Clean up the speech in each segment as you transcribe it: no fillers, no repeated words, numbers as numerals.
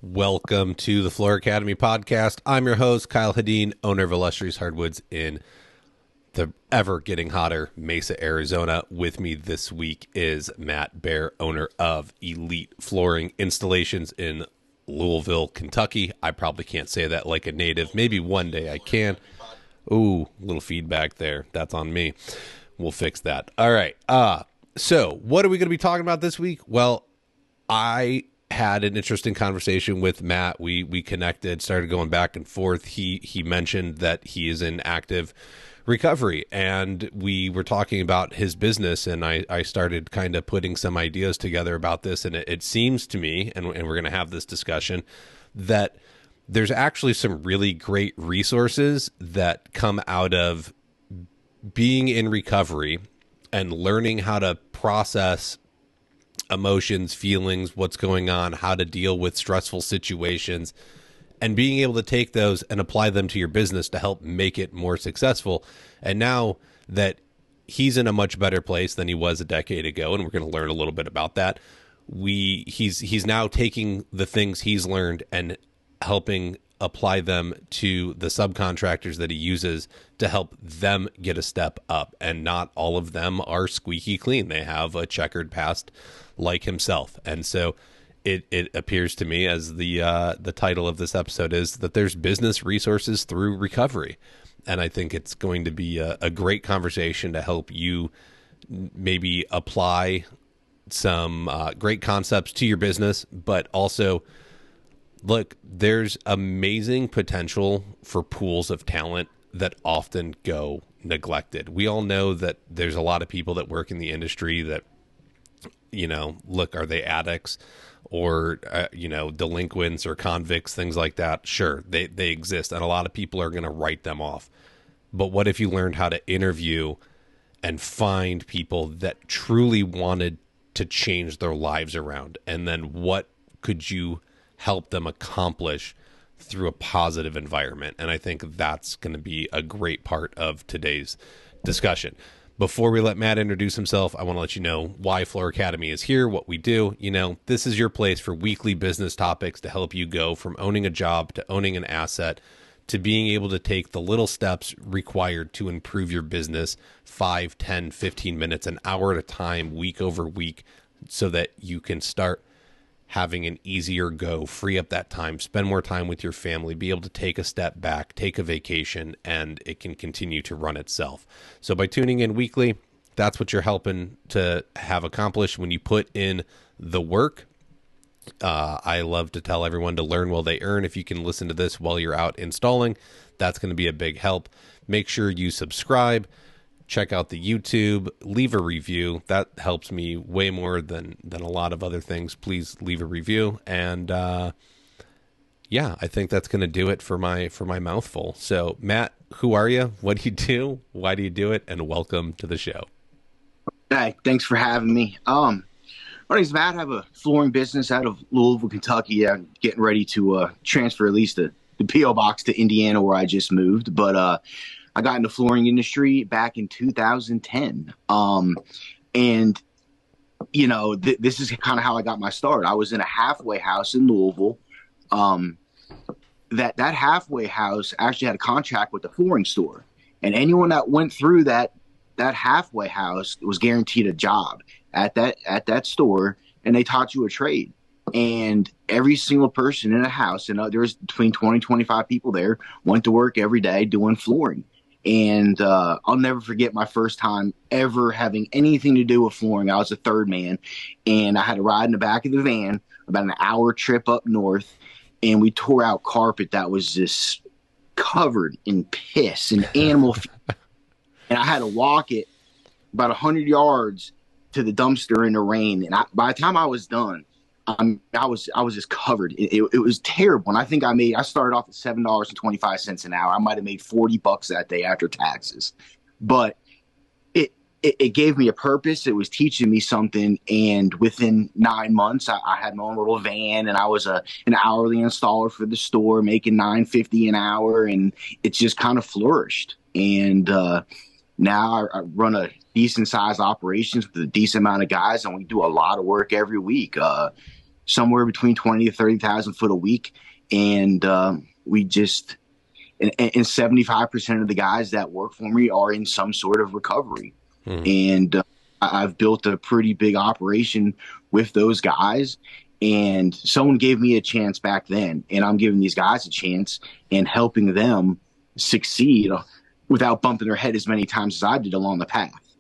Welcome to the Floor Academy podcast. I'm your host, Kyle Hadeen, owner of Illustrious Hardwoods in the ever getting hotter Mesa, Arizona. With me this week is Matt Baer, owner of Elite Flooring Installations in Louisville, Kentucky. I probably can't say that like a native. Maybe one day I can. Ooh, little feedback there. That's on me. We'll fix that. All right. So what are we going to be talking about this week? Well, I had an interesting conversation with Matt. We connected, started going back and forth. He mentioned that he is in active recovery, and we were talking about his business, and I started kind of putting some ideas together about this, and it seems to me, and we're going to have this discussion, that there's actually some really great resources that come out of being in recovery and learning how to process emotions, feelings, what's going on, how to deal with stressful situations, and being able to take those and apply them to your business to help make it more successful. And now that he's in a much better place than he was a decade ago, and we're going to learn a little bit about that, he's now taking the things he's learned and helping apply them to the subcontractors that he uses to help them get a step up. And not all of them are squeaky clean. They have a checkered past like himself. And so it appears to me, as the title of this episode is, that there's business resources through recovery. And I think it's going to be a great conversation to help you maybe apply some great concepts to your business, but also look, there's amazing potential for pools of talent that often go neglected. We all know that there's a lot of people that work in the industry that, look, are they addicts or, delinquents or convicts, things like that? Sure, they exist, and a lot of people are going to write them off. But what if you learned how to interview and find people that truly wanted to change their lives around? And then what could you help them accomplish through a positive environment? And I think that's going to be a great part of today's discussion. Before we let Matt introduce himself, I want to let you know why Floor Academy is here, what we do. This is your place for weekly business topics to help you go from owning a job to owning an asset to being able to take the little steps required to improve your business 5, 10, 15 minutes, an hour at a time, week over week, so that you can start having an easier go, free up that time, spend more time with your family, be able to take a step back, take a vacation, and it can continue to run itself. So by tuning in weekly, that's what you're helping to have accomplished when you put in the work. I love to tell everyone to learn while they earn. If you can listen to this while you're out installing, that's going to be a big help. Make sure you subscribe. Check out the YouTube, leave a review. That helps me way more than a lot of other things. Please leave a review. And I think that's going to do it for my mouthful. So Matt, who are you? What do you do? Why do you do it? And welcome to the show. Hey, thanks for having me. My name is Matt. I have a flooring business out of Louisville, Kentucky. I'm getting ready to transfer at least the P.O. box to Indiana, where I just moved. But I got in the flooring industry back in 2010. This is kind of how I got my start. I was in a halfway house in Louisville. That halfway house actually had a contract with the flooring store. And anyone that went through that halfway house was guaranteed a job at that store, and they taught you a trade. And every single person in a house, and there was between 20, 25 people there, went to work every day doing flooring. And I'll never forget my first time ever having anything to do with flooring. I was a third man, and I had to ride in the back of the van about an hour trip up north, and we tore out carpet that was just covered in piss and animal feed. And I had to walk it about 100 yards to the dumpster in the rain. And by the time I was done, I was just covered. It was terrible. And I think I started off at $7.25 an hour. I might have made $40 that day after taxes, but it gave me a purpose. It was teaching me something. And within 9 months, I had my own little van, and I was an hourly installer for the store, making $9.50 an hour. And it just kind of flourished. And now I run a decent sized operations with a decent amount of guys, and we do a lot of work every week. somewhere between 20 to 30,000 foot a week. And we just, and 75% of the guys that work for me are in some sort of recovery. And I've built a pretty big operation with those guys. And someone gave me a chance back then, and I'm giving these guys a chance and helping them succeed without bumping their head as many times as I did along the path.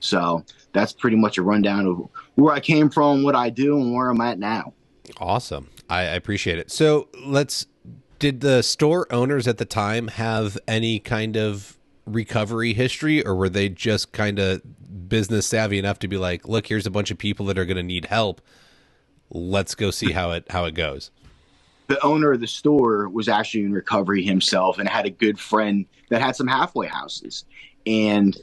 So that's pretty much a rundown of where I came from, what I do, and where I'm at now. Awesome. I appreciate it. So did the store owners at the time have any kind of recovery history, or were they just kind of business savvy enough to be like, look, here's a bunch of people that are going to need help. Let's go see how it goes. The owner of the store was actually in recovery himself and had a good friend that had some halfway houses. And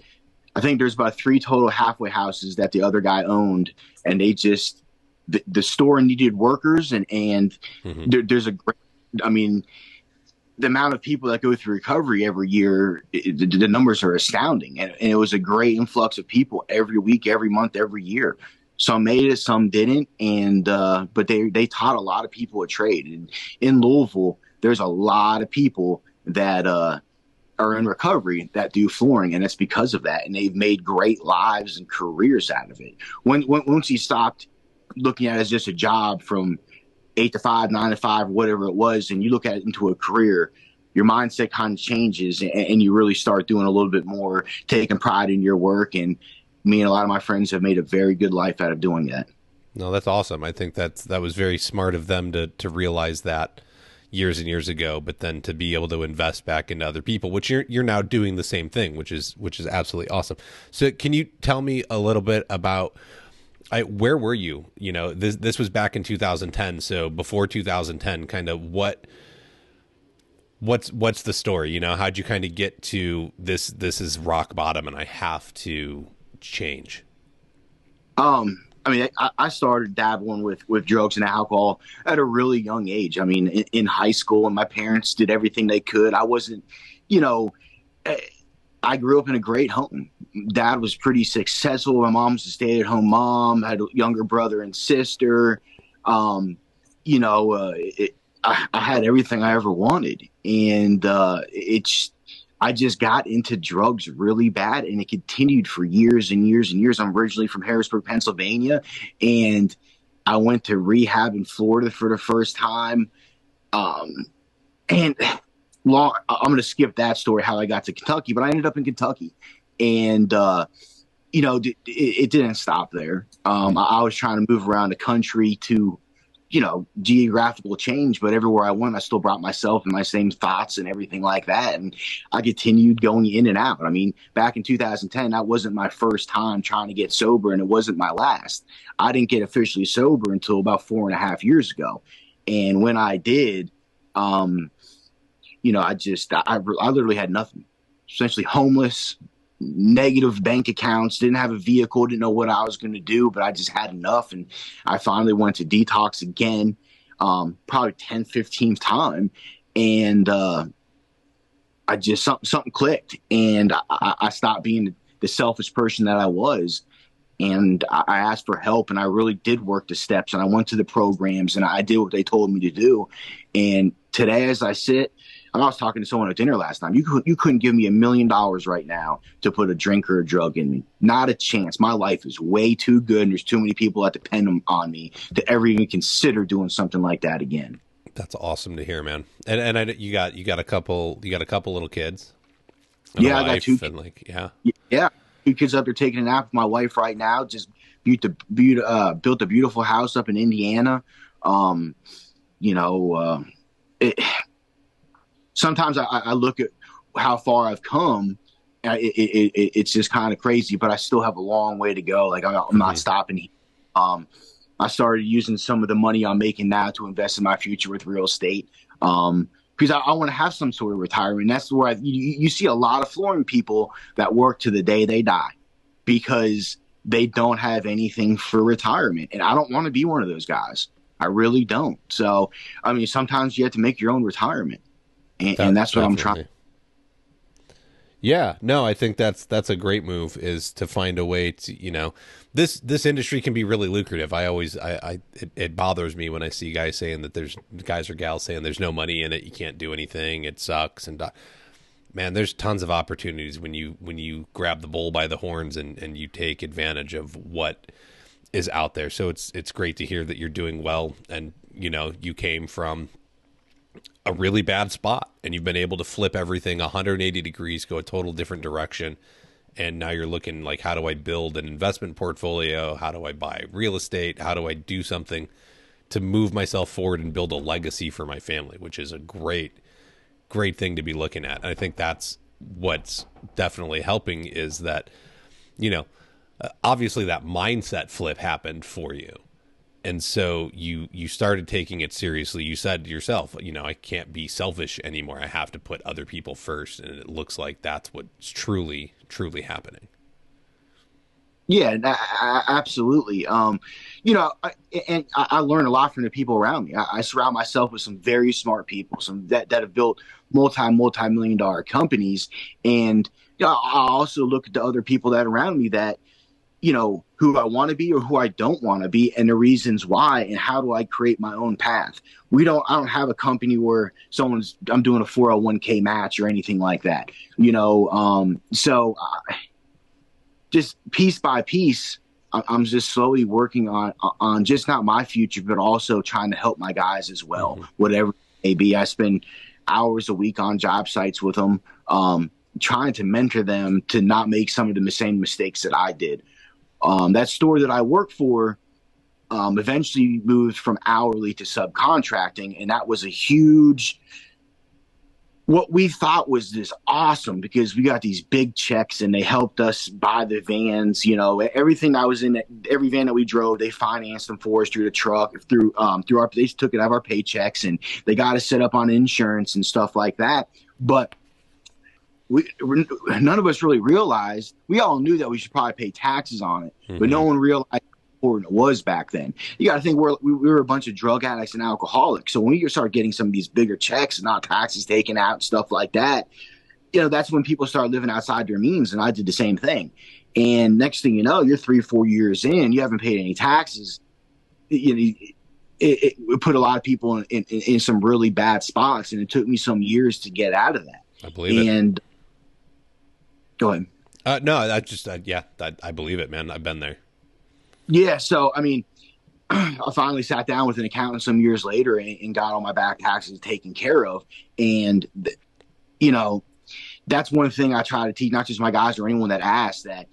I think there's about 3 total halfway houses that the other guy owned. And they just, the store needed workers. And there's a great, I mean, the amount of people that go through recovery every year, the numbers are astounding. And it was a great influx of people every week, every month, every year. Some made it, some didn't, and but they taught a lot of people a trade. And in Louisville, there's a lot of people that are in recovery that do flooring, and it's because of that. And they've made great lives and careers out of it. Once you stopped looking at it as just a job from 8 to 5, 9 to 5, whatever it was, and you look at it into a career, your mindset kind of changes, and you really start doing a little bit more, taking pride in your work. And me and a lot of my friends have made a very good life out of doing that. No, that's awesome. I think that was very smart of them to realize that years and years ago, but then to be able to invest back into other people, which you're now doing the same thing, which is absolutely awesome. So can you tell me a little bit about where were you? You know, this was back in 2010. So before 2010, kind of what's the story? You know, how'd you kind of get to this is rock bottom and I have to change? I mean, I started dabbling with drugs and alcohol at a really young age. I mean, in high school, and my parents did everything they could. I wasn't, I grew up in a great home. Dad was pretty successful. My mom's a stay-at-home mom. I had a younger brother and sister. I had everything I ever wanted, and I just got into drugs really bad, and it continued for years and years and years. I'm originally from Harrisburg, Pennsylvania, and I went to rehab in Florida for the first time. I'm going to skip that story, how I got to Kentucky, but I ended up in Kentucky, and it didn't stop there. I was trying to move around the country to geographical change, but everywhere I went, I still brought myself and my same thoughts and everything like that. And I continued going in and out. I mean, back in 2010, that wasn't my first time trying to get sober, and it wasn't my last. I didn't get officially sober until about 4.5 years ago. And when I did, I literally had nothing, essentially homeless, negative bank accounts, didn't have a vehicle, didn't know what I was going to do, but I just had enough. And I finally went to detox again, probably 10th, 15th time. And I just, something clicked, and I stopped being the selfish person that I was. And I asked for help, and I really did work the steps, and I went to the programs, and I did what they told me to do. And today, as I sit, I was talking to someone at dinner last time. You couldn't give me $1 million right now to put a drink or a drug in me. Not a chance. My life is way too good, and there's too many people that depend on me to ever even consider doing something like that again. That's awesome to hear, man. And you got a couple little kids. Yeah, I got 2 kids. Yeah, 2 kids up there taking a nap with my wife right now. Just built a beautiful house up in Indiana. Sometimes I look at how far I've come. It's just kind of crazy, but I still have a long way to go. Like I'm not stopping. I started using some of the money I'm making now to invest in my future with real estate, because I want to have some sort of retirement. That's where you see a lot of flooring people that work to the day they die because they don't have anything for retirement. And I don't want to be one of those guys. I really don't. So, I mean, sometimes you have to make your own retirement. And that's what I'm trying. Yeah, no, I think that's a great move, is to find a way to, this industry can be really lucrative. It bothers me when I see guys saying that there's guys or gals saying there's no money in it, you can't do anything, it sucks, and man, there's tons of opportunities when you grab the bull by the horns and you take advantage of what is out there. So it's great to hear that you're doing well, and you came from a really bad spot and you've been able to flip everything 180 degrees, go a total different direction. And now you're looking like, how do I build an investment portfolio? How do I buy real estate? How do I do something to move myself forward and build a legacy for my family, which is a great thing to be looking at. And I think that's what's definitely helping, is that, obviously that mindset flip happened for you. And so you started taking it seriously. You said to yourself, I can't be selfish anymore. I have to put other people first. And it looks like that's what's truly happening. Yeah, absolutely. I learn a lot from the people around me. I surround myself with some very smart people, some that have built multi-million dollar companies. And I also look at the other people that are around me that, who I want to be or who I don't want to be, and the reasons why, and how do I create my own path. I don't have a company where I'm doing a 401k match or anything like that, just piece by piece, I'm just slowly working on just not my future, but also trying to help my guys as well, whatever it may be. I spend hours a week on job sites with them, trying to mentor them to not make some of the same mistakes that I did. That store that I work for eventually moved from hourly to subcontracting, and that was a huge, what we thought was this awesome, because we got these big checks and they helped us buy the vans. Everything that was in every van that we drove, they financed them for us through the truck, they took it out of our paychecks, and they got us set up on insurance and stuff like that. But none of us really realized. We all knew that we should probably pay taxes on it, but no one realized how important it was back then. You got to think we were a bunch of drug addicts and alcoholics. So when you start getting some of these bigger checks and not taxes taken out and stuff like that, that's when people start living outside their means. And I did the same thing. And next thing you know, you're 3-4 years in, you haven't paid any taxes. It put a lot of people in some really bad spots, and it took me some years to get out of that. I believe it. Go ahead. No, I believe it, man. I've been there. Yeah. So, I finally sat down with an accountant some years later and got all my back taxes taken care of. And, that's one thing I try to teach, not just my guys or anyone that asks, that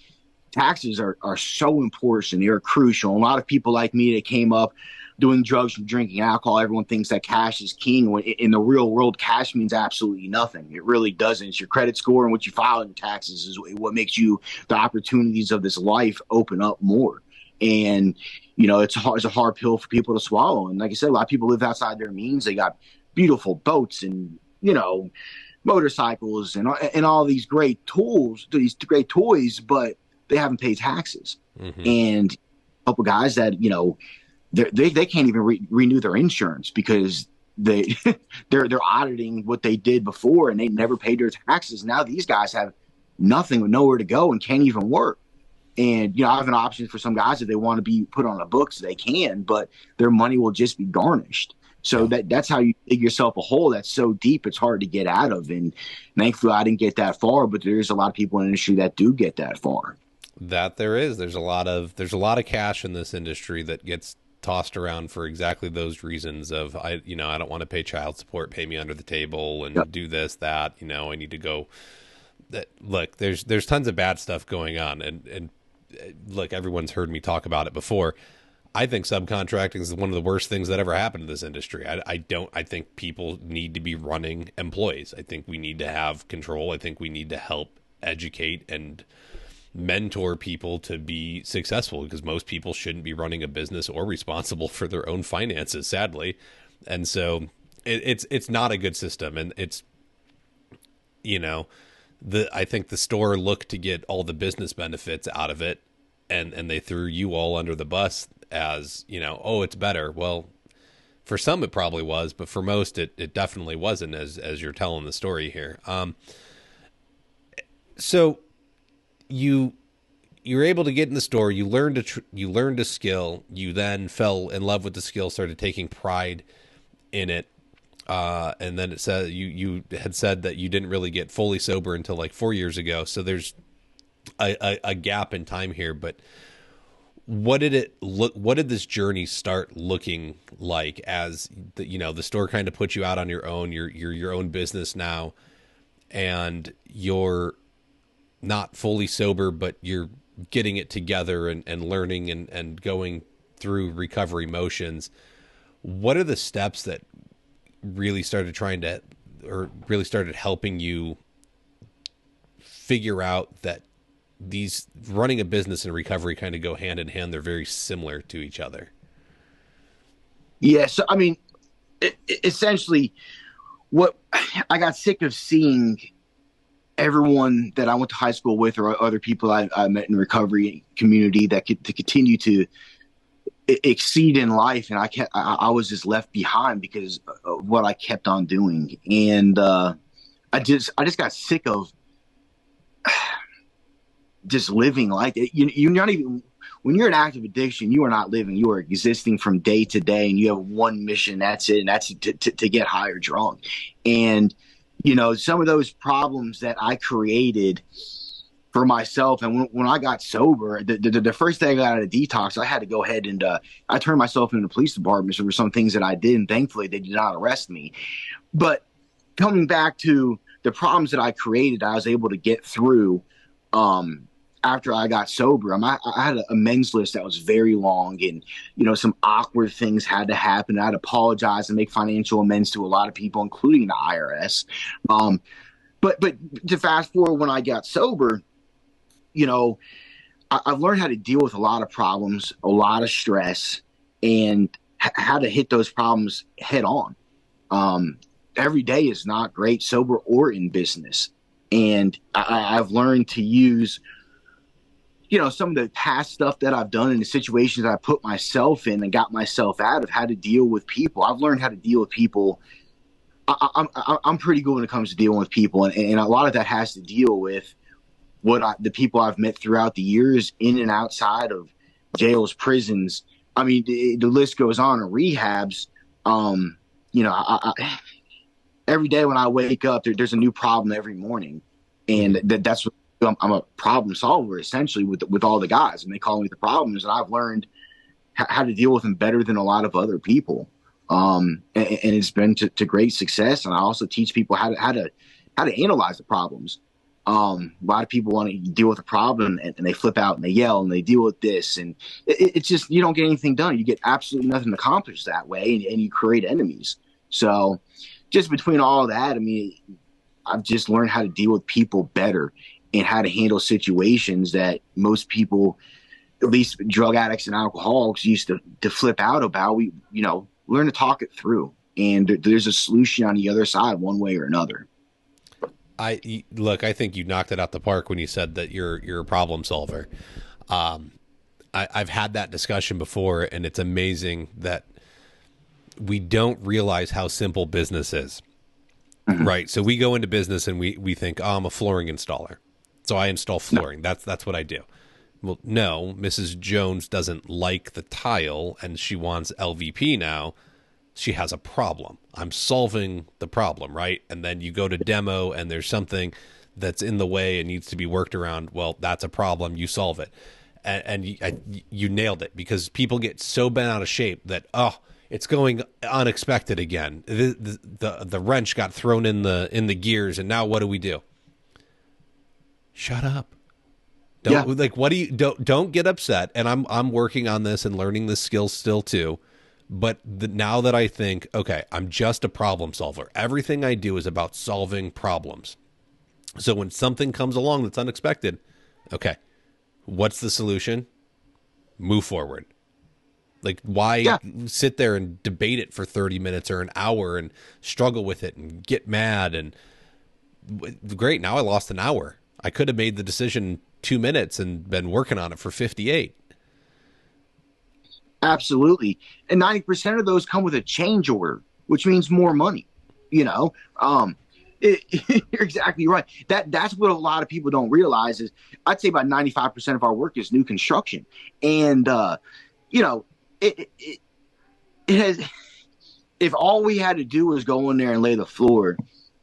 taxes are so important. They're crucial. A lot of people like me that came up doing drugs and drinking alcohol, everyone thinks that cash is king. When in the real world, cash means absolutely nothing. It really doesn't. It's your credit score and what you file in taxes is what makes the opportunities of this life open up more. And, it's a hard pill for people to swallow. And like I said, a lot of people live outside their means. They got beautiful boats and, motorcycles and all these great tools, these great toys, but they haven't paid taxes. And a couple guys that, they can't even renew their insurance because they're auditing what they did before, and they never paid their taxes. Now these guys have nothing, with nowhere to go, and can't even work. And I have an option for some guys, if they want to be put on the books, they can, but their money will just be garnished. So that's how you dig yourself a hole that's so deep it's hard to get out of. And thankfully I didn't get that far, but there's a lot of people in the industry that do get that far. That there is. There's a lot of cash in this industry that gets tossed around for exactly those reasons of, I don't want to pay child support, pay me under the table and do this, that, I need to go. Look, there's tons of bad stuff going on. And look, everyone's heard me talk about it before. I think subcontracting is one of the worst things that ever happened in this industry. I think people need to be running employees. I think we need to have control. I think we need to help educate and mentor people to be successful, because most people shouldn't be running a business or responsible for their own finances, sadly. And so it's not a good system. And it's, I think the store looked to get all the business benefits out of it, and they threw you all under the bus as, oh, it's better. Well, for some it probably was, but for most it definitely wasn't, as you're telling the story here. So you you're able to get in the store. You learned a skill. You then fell in love with the skill, started taking pride in it. And then it said you had said that you didn't really get fully sober until like 4 years ago. So there's a gap in time here. But what did it look? What did this journey start looking like as the store kind of put you out on your own? You're your own business now, and you're not fully sober, but you're getting it together and learning and going through recovery motions. What are the steps that really started really started helping you figure out that these running a business and recovery kind of go hand in hand? They're very similar to each other. Yeah. So, I mean, essentially, what I got sick of seeing everyone that I went to high school with or other people I met in the recovery community that could to continue to exceed in life. And I was just left behind because of what I kept on doing. And I just got sick of just living like it. You're not even, when you're in active addiction, you are not living, you are existing from day to day, and you have one mission. That's it. And that's to get high or drunk. And, some of those problems that I created for myself. And when I got sober, the first day I got out of detox, I had to go ahead and I turned myself into the police department. So there were some things that I did, and thankfully they did not arrest me. But coming back to the problems that I created, I was able to get through after I got sober. I had a amends list that was very long, and some awkward things had to happen. I had to apologize and make financial amends to a lot of people, including the IRS. But to fast forward, when I got sober, I've learned how to deal with a lot of problems, a lot of stress, and how to hit those problems head on. Every day is not great, sober or in business. And I've learned to use, some of the past stuff that I've done and the situations that I put myself in and got myself out of, how to deal with people. I've learned how to deal with people. I'm pretty good when it comes to dealing with people. And a lot of that has to deal with the people I've met throughout the years, in and outside of jails, prisons. I mean, the list goes on, in rehabs. Every day when I wake up, there's a new problem every morning. And that's what I'm a problem solver, essentially, with all the guys. And they call me the problems. And I've learned how to deal with them better than a lot of other people. And it's been to great success. And I also teach people how to analyze the problems. A lot of people want to deal with a problem and they flip out and they yell and they deal with this. And it's just, you don't get anything done. You get absolutely nothing accomplished that way, and you create enemies. So just between all of that, I mean, I've just learned how to deal with people better and how to handle situations that most people, at least drug addicts and alcoholics, used to flip out about. We, learn to talk it through, and there's a solution on the other side, one way or another. I think you knocked it out the park when you said that you're a problem solver. I've had that discussion before, and it's amazing that we don't realize how simple business is. Mm-hmm. Right. So we go into business and we think, oh, I'm a flooring installer, so I install flooring. No. That's what I do. Well, no, Mrs. Jones doesn't like the tile and she wants LVP now. She has a problem. I'm solving the problem, right? And then you go to demo and there's something that's in the way and needs to be worked around. Well, that's a problem. You solve it. And you nailed it, because people get so bent out of shape that, it's going unexpected again. The wrench got thrown in the gears, and now what do we do? Shut up. Don't get upset. And I'm working on this and learning this skill still too. But now that I think, okay, I'm just a problem solver. Everything I do is about solving problems. So when something comes along that's unexpected, okay, what's the solution? Move forward. Like, why sit there and debate it for 30 minutes or an hour and struggle with it and get mad? And great, now I lost an hour. I could have made the decision in 2 minutes and been working on it for 58. Absolutely. And 90% of those come with a change order, which means more money. You're exactly right. That's what a lot of people don't realize is I'd say about 95% of our work is new construction. And, you know, it has, if all we had to do was go in there and lay the floor,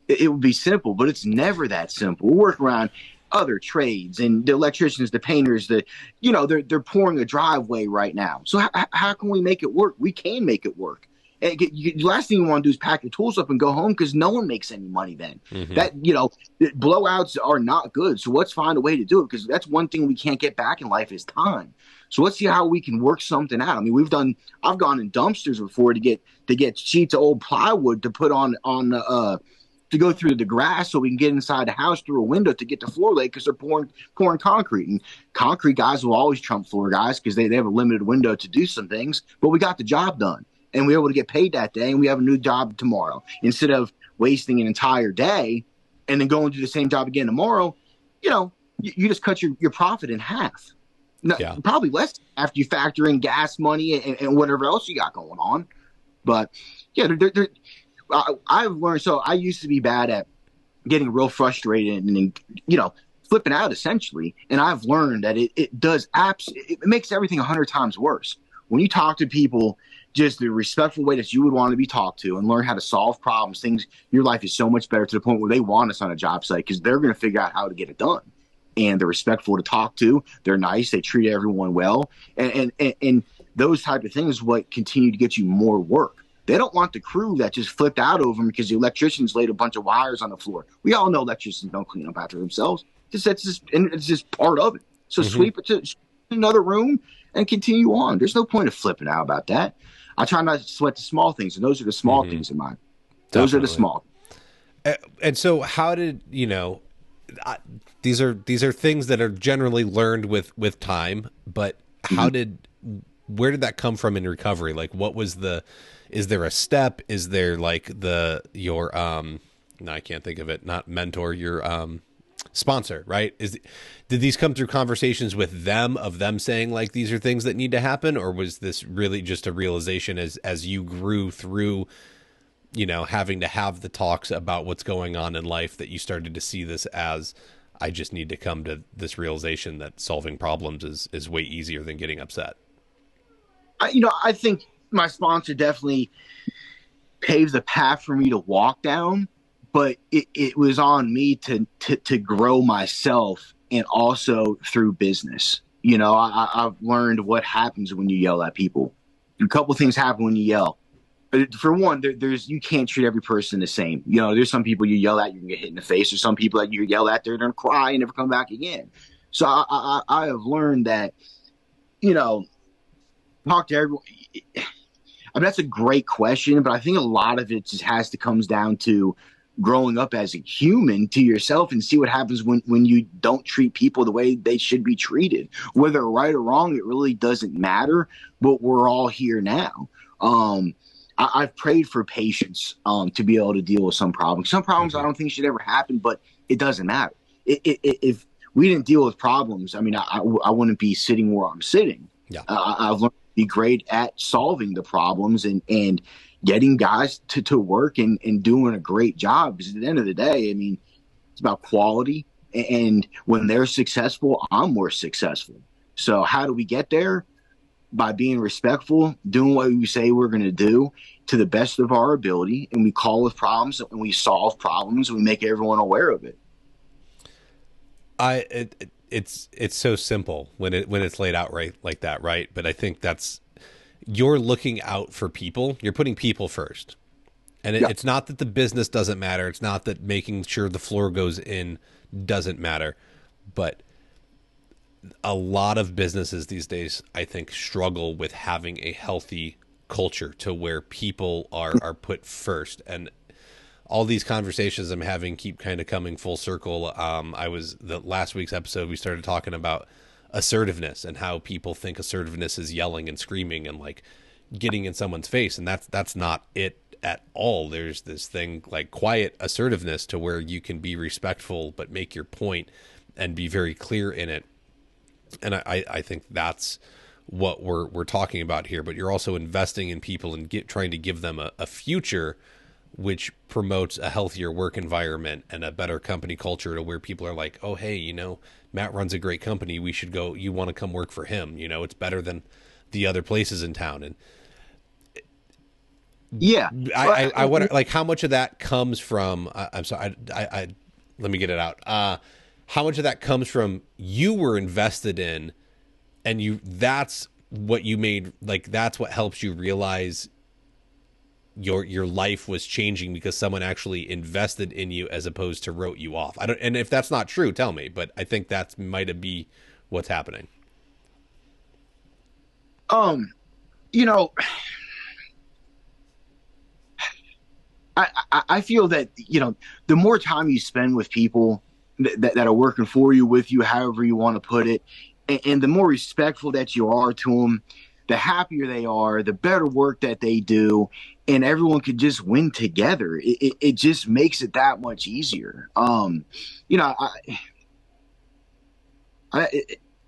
it would be simple, but it's never that simple. We work around other trades and the electricians, the painters, they're pouring a driveway right now. So how can we make it work? We can make it work. And the last thing you want to do is pack your tools up and go home because no one makes any money then. Blowouts are not good. So let's find a way to do it because that's one thing we can't get back in life is time. So let's see how we can work something out. I mean, I've gone in dumpsters before to get sheets of old plywood to put on to go through the grass so we can get inside the house through a window to get the floor laid because they're pouring concrete. And concrete guys will always trump floor guys because they have a limited window to do some things. But we got the job done. And we were able to get paid that day, and we have a new job tomorrow. Instead of wasting an entire day and then going to do the same job again tomorrow, you just cut your profit in half. No, yeah. Probably less after you factor in gas money and whatever else you got going on. But, yeah, I've learned. So I used to be bad at getting real frustrated and flipping out, essentially. And I've learned that it makes everything 100 times worse. When you talk to people just the respectful way that you would want to be talked to and learn how to solve problems, your life is so much better to the point where they want us on a job site because they're going to figure out how to get it done. And they're respectful to talk to. They're nice. They treat everyone well. And those type of things what continue to get you more work. They don't want the crew that just flipped out over them because the electricians laid a bunch of wires on the floor. We all know electricians don't clean up after themselves. It's just part of it. So sweep it to another room and continue on. There's no point of flipping out about that. I try not to sweat the small things, and those are the small things in mine. Those are the small. And so, how did these are things that are generally learned with time, but where did that come from in recovery? Like, what was is there a step? Is there like your no, I can't think of it. Not mentor, your sponsor, right? Did these come through conversations with them of them saying like these are things that need to happen, or was this really just a realization as you grew through having to have the talks about what's going on in life that you started to see this as I just need to come to this realization that solving problems is way easier than getting upset? I think my sponsor definitely paved the path for me to walk down. But it was on me to grow myself and also through business. I've learned what happens when you yell at people. A couple of things happen when you yell. For one, you can't treat every person the same. There's some people you yell at, you can get hit in the face. There's some people that you yell at, they're going to cry and never come back again. So I have learned that, talk to everyone. I mean, that's a great question, but I think a lot of it just comes down to growing up as a human to yourself and see what happens when you don't treat people the way they should be treated. Whether right or wrong, it really doesn't matter, but we're all here now. I've prayed for patience to be able to deal with some problems. Some problems I don't think should ever happen, but it doesn't matter. If we didn't deal with problems, I mean, I wouldn't be sitting where I'm sitting. Yeah. I've learned to be great at solving the problems and getting guys to work and doing a great job. Because at the end of the day, I mean, it's about quality. And when they're successful, I'm more successful. So how do we get there? By being respectful, doing what we say we're going to do to the best of our ability. And we call with problems and we solve problems. And we make everyone aware of it. It's so simple when it's laid out right like that. Right. But I think you're looking out for people. You're putting people first. And it's not that the business doesn't matter. It's not that making sure the floor goes in doesn't matter. But a lot of businesses these days, I think, struggle with having a healthy culture to where people are put first. And all these conversations I'm having keep kind of coming full circle. The last week's episode, we started talking about assertiveness and how people think assertiveness is yelling and screaming and like getting in someone's face. And that's not it at all. There's this thing like quiet assertiveness to where you can be respectful, but make your point and be very clear in it. And I think that's what we're talking about here, but you're also investing in people and trying to give them a future which promotes a healthier work environment and a better company culture to where people are like, oh, hey, Matt runs a great company. We should go. You want to come work for him. It's better than the other places in town. And yeah, I wonder, like, how much of that comes from, I'm sorry, I let me get it out. How much of that comes from you were invested in and that's what you made, like, that's what helps you realize your life was changing because someone actually invested in you as opposed to wrote you off. And if that's not true, tell me, but I think that might be what's happening. You know, I feel that, the more time you spend with people that are working for you, with you, however you want to put it, and the more respectful that you are to them, the happier they are, the better work that they do, and everyone could just win together. It just makes it that much easier.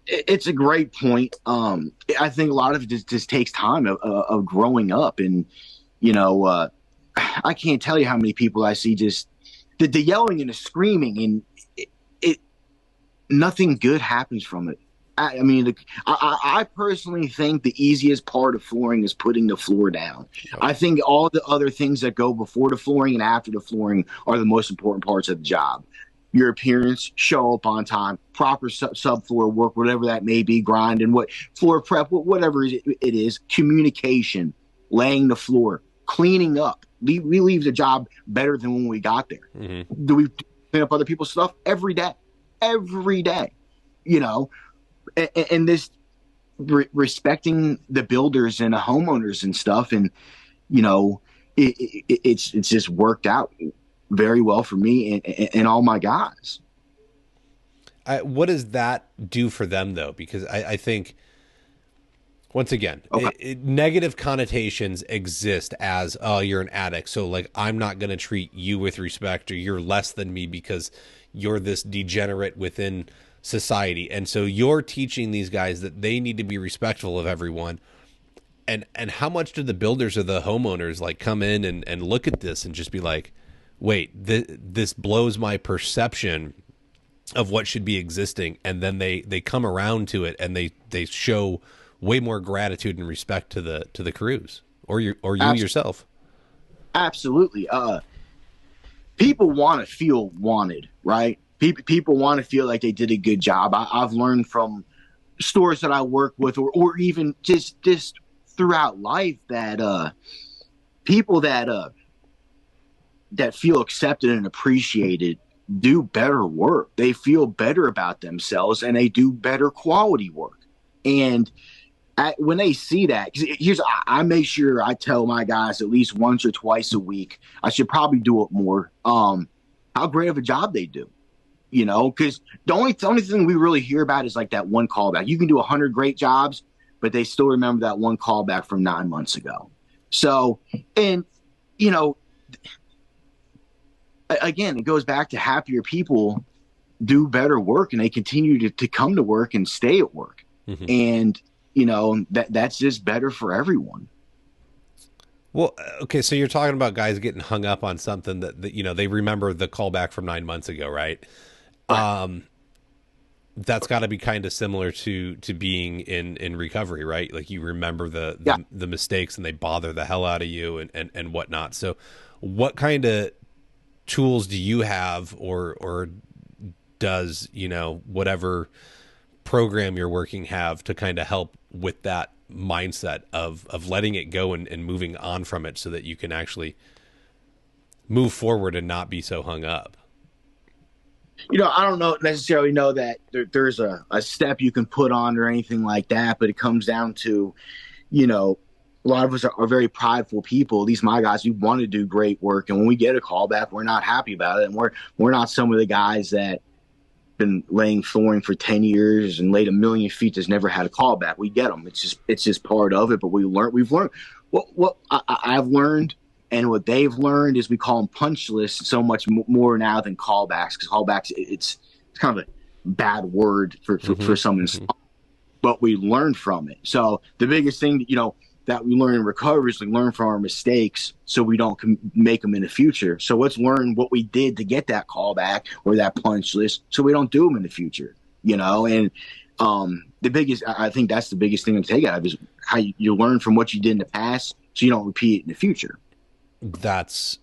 It's a great point. I think a lot of it just takes time of growing up, and I can't tell you how many people I see just the yelling and the screaming, and it nothing good happens from it. I personally think the easiest part of flooring is putting the floor down. Okay. I think all the other things that go before the flooring and after the flooring are the most important parts of the job. Your appearance, show up on time, proper subfloor work, whatever that may be, grind and what floor prep, whatever it is, communication, laying the floor, cleaning up. We leave the job better than when we got there. Mm-hmm. Do we clean up other people's stuff? Every day, and this respecting the builders and the homeowners and stuff. And, it's just worked out very well for me and all my guys. What does that do for them though? Because I think, once again, okay, negative connotations exist as, oh, you're an addict, so like I'm not going to treat you with respect, or you're less than me because you're this degenerate within society. And so you're teaching these guys that they need to be respectful of everyone. And how much do the builders or the homeowners like come in and look at this and just be like, wait, this blows my perception of what should be existing, and then they come around to it and they show way more gratitude and respect to the crews or you yourself. Absolutely. People want to feel wanted, right? People want to feel like they did a good job. I've learned from stores that I work with, or even just throughout life, that people that feel accepted and appreciated do better work. They feel better about themselves and they do better quality work. And when they see that, I make sure I tell my guys at least once or twice a week, I should probably do it more, how great of a job they do. Because the only thing we really hear about is like that one callback. You can do 100 great jobs, but they still remember that one callback from 9 months ago. So, and, again, it goes back to happier people do better work, and they continue to come to work and stay at work. Mm-hmm. And, that's just better for everyone. Well, okay, so you're talking about guys getting hung up on something that they remember the callback from 9 months ago, right? Right. That's got to be kind of similar to being in recovery, right? Like you remember the mistakes and they bother the hell out of you and whatnot. So what kind of tools do you have or does, whatever program you're working have to kind of help with that mindset of letting it go and moving on from it so that you can actually move forward and not be so hung up? I don't necessarily know that there's a step you can put on or anything like that, but it comes down to, a lot of us are very prideful people. At least my guys, we want to do great work. And when we get a callback, we're not happy about it. And we're not some of the guys that been laying flooring for 10 years and laid 1 million feet has never had a callback. We get them. It's just part of it. But we've learned what I've learned. And what they've learned is we call them punch lists so much more now than callbacks, because callbacks, it's kind of a bad word for someone. Mm-hmm. But we learned from it. So the biggest thing, that we learn in recovery is we learn from our mistakes so we don't make them in the future. So let's learn what we did to get that callback or that punch list so we don't do them in the future, you know? And I think that's the biggest thing to take out of is how you learn from what you did in the past so you don't repeat it in the future. That's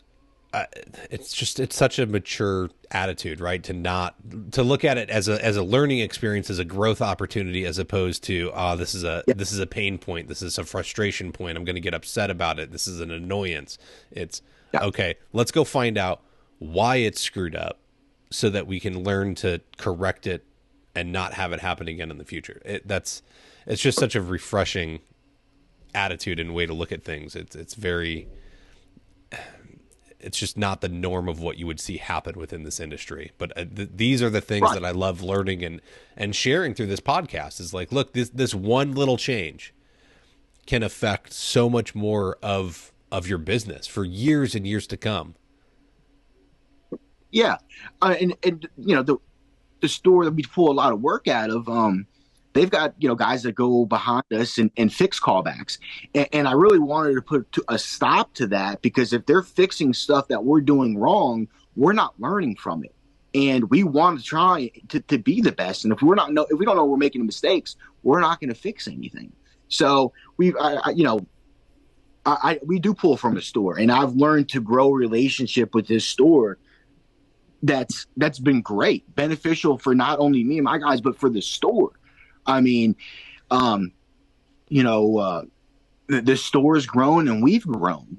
it's such a mature attitude, right? To look at it as a learning experience, as a growth opportunity, as opposed to this is a pain point, this is a frustration point, I'm going to get upset about it, this is an annoyance. It's okay, let's go find out why it's screwed up so that we can learn to correct it and not have it happen again in the future. It's just such a refreshing attitude and way to look at things. It's just not the norm of what you would see happen within this industry. But these are the things that I love learning and sharing through this podcast is like, look, this one little change can affect so much more of your business for years and years to come. Yeah. And you know, the store that we pull a lot of work out of, they've got, you know, guys that go behind us and fix callbacks. And I really wanted to put a stop to that, because if they're fixing stuff that we're doing wrong, we're not learning from it. And we want to try to be the best. And if we don't know we're making mistakes, we're not going to fix anything. So we do pull from the store, and I've learned to grow a relationship with this store that's been great, beneficial for not only me and my guys, but for the store. I mean, the store's grown and we've grown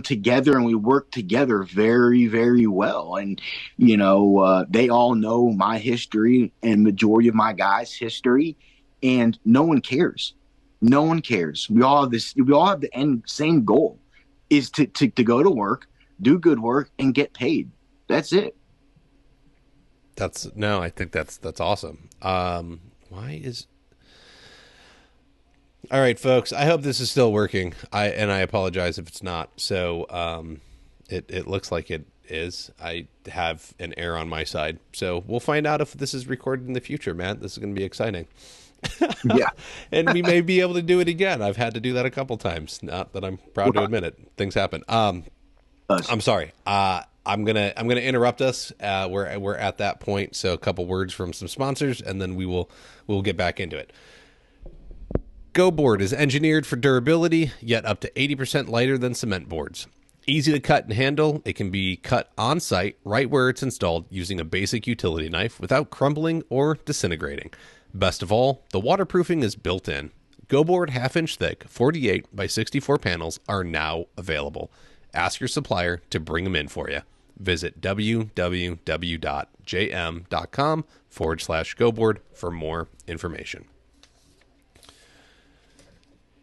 together, and we work together very, very well. And, you know, they all know my history and majority of my guys' history, and no one cares. No one cares. We all have the same goal is to go to work, do good work, and get paid. That's it. I think that's awesome. All right, folks, I hope this is still working. I apologize if it's not. So it looks like it is. I have an error on my side. So we'll find out if this is recorded in the future, Matt. This is going to be exciting. Yeah. And we may be able to do it again. I've had to do that a couple times. Not that I'm proud to admit it. Things happen. I'm sorry. I'm gonna interrupt us. We're at that point. So a couple words from some sponsors, and then we'll get back into it. Go Board is engineered for durability, yet up to 80% lighter than cement boards. Easy to cut and handle, it can be cut on site right where it's installed using a basic utility knife without crumbling or disintegrating. Best of all, the waterproofing is built in. Go Board half-inch thick 48 by 64 panels are now available. Ask your supplier to bring them in for you. Visit www.jm.com/GoBoard for more information.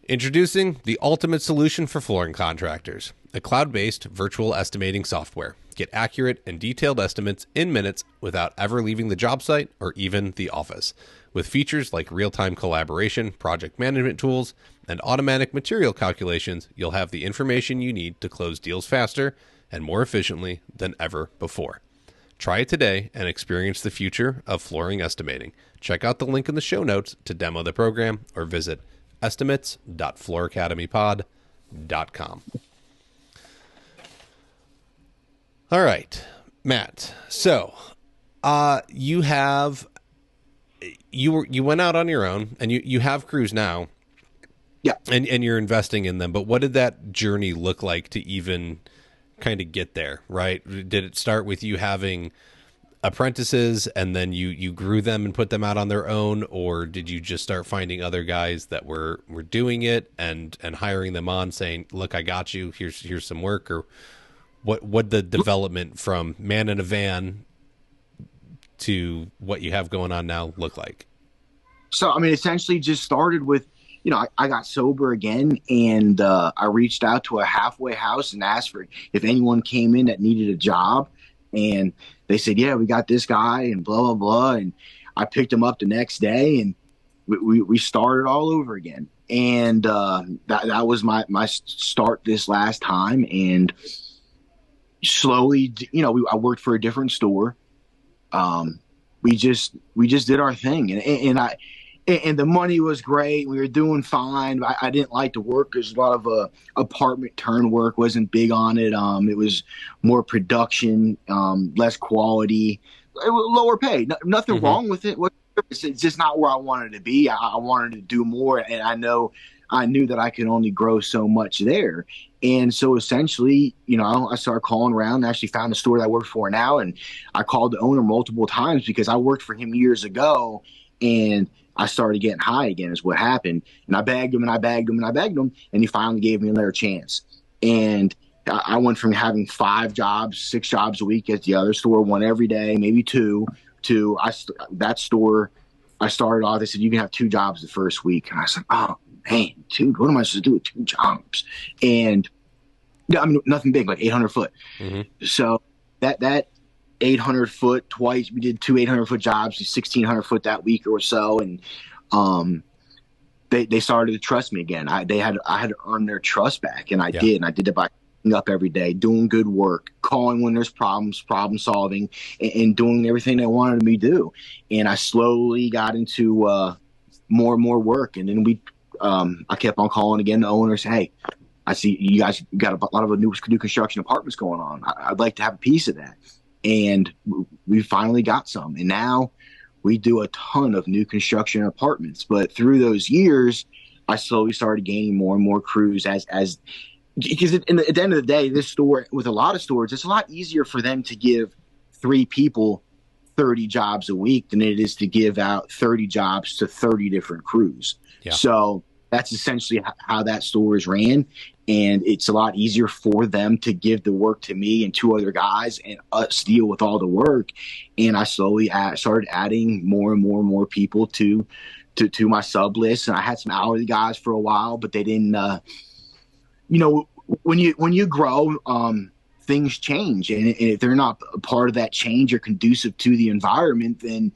Introducing the ultimate solution for flooring contractors, a cloud-based virtual estimating software. Get accurate and detailed estimates in minutes without ever leaving the job site or even the office. With features like real-time collaboration, project management tools, and automatic material calculations, you'll have the information you need to close deals faster and more efficiently than ever before. Try it today and experience the future of flooring estimating. Check out the link in the show notes to demo the program or visit estimates.flooracademypod.com. All right, Matt. So, you went out on your own, and you have crews now. Yeah. And you're investing in them. But what did that journey look like to even kind of get there, right? Did it start with you having apprentices and then you grew them and put them out on their own, or did you just start finding other guys that were doing it and hiring them on, saying, look, I got you, here's some work? Or what the development from man in a van to what you have going on now look like? So, I mean, essentially just started with, you know, I got sober again, and I reached out to a halfway house and asked for if anyone came in that needed a job. And they said, yeah, we got this guy and blah, blah, blah. And I picked him up the next day, and we started all over again. And that was my start this last time. And slowly, you know, I worked for a different store. We just did our thing. And and the money was great. We were doing fine. I didn't like to work. There's a lot of apartment turn work. Wasn't big on it. It was more production, less quality, lower pay. Nothing Mm-hmm. wrong with it. It's just not where I wanted to be. I wanted to do more, and I knew that I could only grow so much there. And so essentially, I started calling around and actually found the store that I work for now. And I called the owner multiple times because I worked for him years ago, and I started getting high again is what happened. And I begged him and I begged him and I begged him, and he finally gave me another chance. And I went from having 5 jobs, 6 jobs a week at the other store, one every day, maybe 2, to that store. I started off, they said, you can have 2 jobs the first week. And I said, oh, man, 2, what am I supposed to do with 2 jobs? And I mean, nothing big, like 800 foot. Mm-hmm. So that 800 foot twice, we did 2 800-foot jobs, 1,600 foot that week or so. And they started to trust me again. I had to earn their trust back, and I did. And I did it by up every day, doing good work, calling when there's problems, problem solving, and doing everything they wanted me to do. And I slowly got into more and more work. And then I kept on calling again the owners. Hey, I see you guys got a lot of new construction apartments going on. I'd like to have a piece of that. And we finally got some. And now we do a ton of new construction apartments. But through those years, I slowly started gaining more and more crews because at the end of the day, this store, with a lot of stores, it's a lot easier for them to give 3 people 30 jobs a week than it is to give out 30 jobs to 30 different crews. Yeah. So that's essentially how that store is ran. And it's a lot easier for them to give the work to me and 2 other guys and us deal with all the work. And I slowly started adding more and more and more people to my sub list. And I had some hourly guys for a while, but they didn't, when you grow, things change. And if they're not a part of that change or conducive to the environment, then,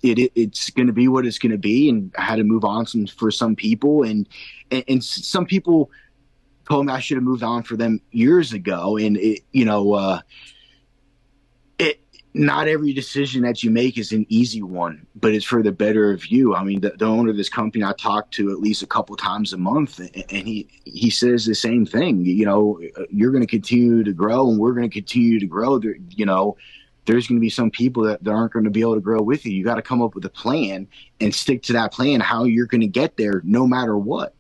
it's going to be what it's going to be. And I had to move on for some people, and some people told me I should have moved on for them years ago. And not every decision that you make is an easy one, but it's for the better of you. I mean, the owner of this company I talk to at least a couple times a month, and he says the same thing. You're going to continue to grow, and we're going to continue to grow. There's going to be some people that aren't going to be able to grow with you. You got to come up with a plan and stick to that plan, how you're going to get there no matter what.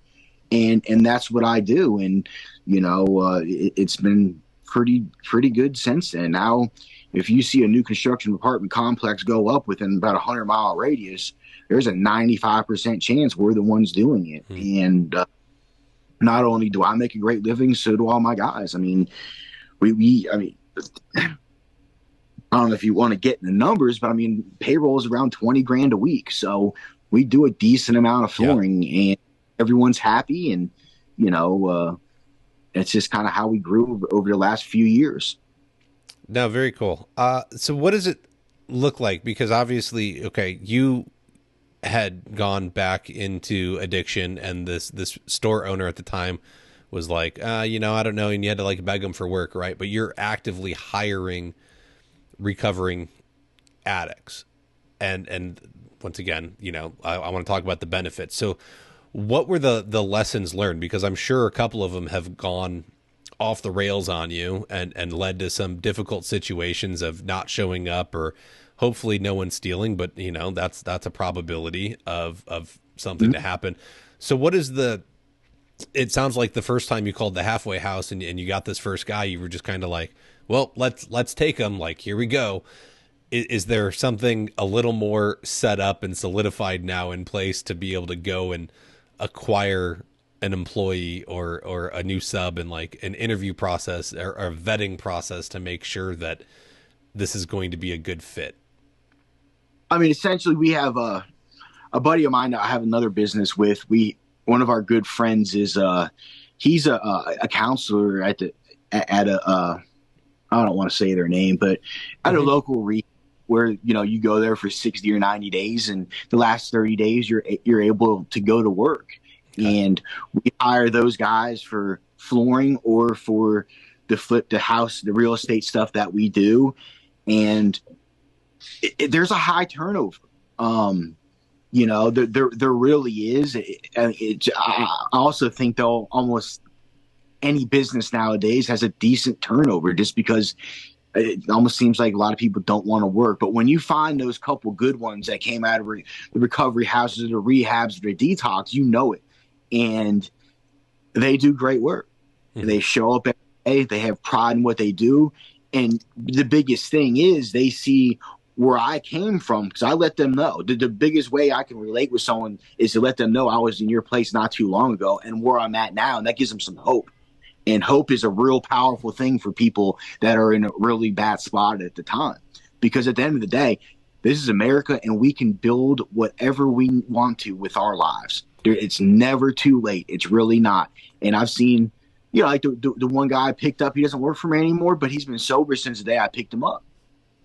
And that's what I do. And, it's been pretty good since then. Now, if you see a new construction apartment complex go up within about 100-mile radius, there's a 95% chance we're the ones doing it. Mm-hmm. And not only do I make a great living, so do all my guys. I mean, I don't know if you want to get in the numbers, but I mean, payroll is around $20,000 a week. So we do a decent amount of flooring, and everyone's happy. And, it's just kind of how we grew over the last few years. No, very cool. So what does it look like? Because obviously, okay, you had gone back into addiction, and this store owner at the time was like, I don't know. And you had to like beg them for work, right? But you're actively hiring recovering addicts. And once again, I want to talk about the benefits. So what were the lessons learned? Because I'm sure a couple of them have gone off the rails on you and led to some difficult situations of not showing up, or hopefully no one's stealing, but that's a probability of something to happen. So what is it sounds like the first time you called the halfway house and you got this first guy, you were just kind of like, well, let's take him. Like, here we go. Is there something a little more set up and solidified now in place to be able to go and acquire an employee or a new sub, and like an interview process or a vetting process to make sure that this is going to be a good fit? I mean, essentially we have a buddy of mine that I have another business with. One of our good friends is he's a counselor at a I don't want to say their name, but at a local where you go there for 60 or 90 days, and the last 30 days you're able to go to work. Okay. And we hire those guys for flooring or for the house, the real estate stuff that we do. And there's a high turnover. There really is. I also think though almost any business nowadays has a decent turnover just because it almost seems like a lot of people don't want to work. But when you find those couple good ones that came out of the recovery houses or the rehabs or the detox, you know it. And they do great work. Mm-hmm. They show up every day. They have pride in what they do. And the biggest thing is they see where I came from because I let them know. The biggest way I can relate with someone is to let them know I was in your place not too long ago and where I'm at now. And that gives them some hope. And hope is a real powerful thing for people that are in a really bad spot at the time. Because at the end of the day, this is America and we can build whatever we want to with our lives. It's never too late. It's really not. And I've seen, like the one guy I picked up, he doesn't work for me anymore, but he's been sober since the day I picked him up.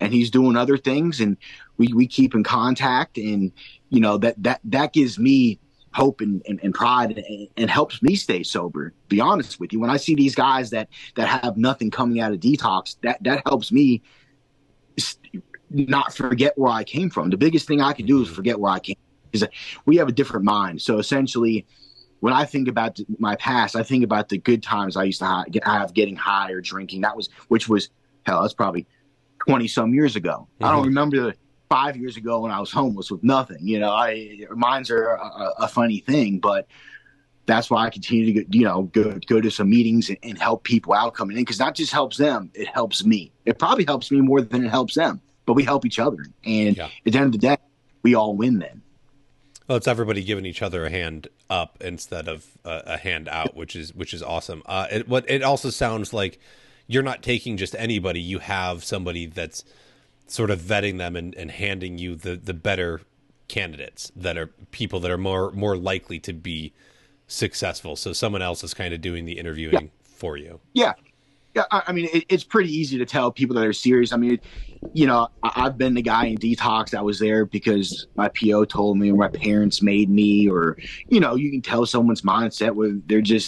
And he's doing other things and we keep in contact. And, that gives me hope and pride and helps me stay sober. Be honest with you. When I see these guys that have nothing coming out of detox, that helps me not forget where I came from. The biggest thing I can do is forget where I came from because we have a different mind. So essentially, when I think about my past, I think about the good times I used to have getting high or drinking. Which was that's probably 20 some years ago. Mm-hmm. I don't remember 5 years ago when I was homeless with nothing. Minds are a funny thing, but that's why I continue to go to some meetings and help people out coming in, because that just helps them. It helps me. It probably helps me more than it helps them, but we help each other. And at the end of the day, we all win then. Well, it's everybody giving each other a hand up instead of a hand out, which is awesome. It also sounds like you're not taking just anybody. You have somebody that's sort of vetting them and handing you the better candidates that are people that are more likely to be successful. So someone else is kind of doing the interviewing for you. Yeah. Yeah. I mean, it's pretty easy to tell people that are serious. I mean, I've been the guy in detox that was there because my PO told me or my parents made me, or, you can tell someone's mindset where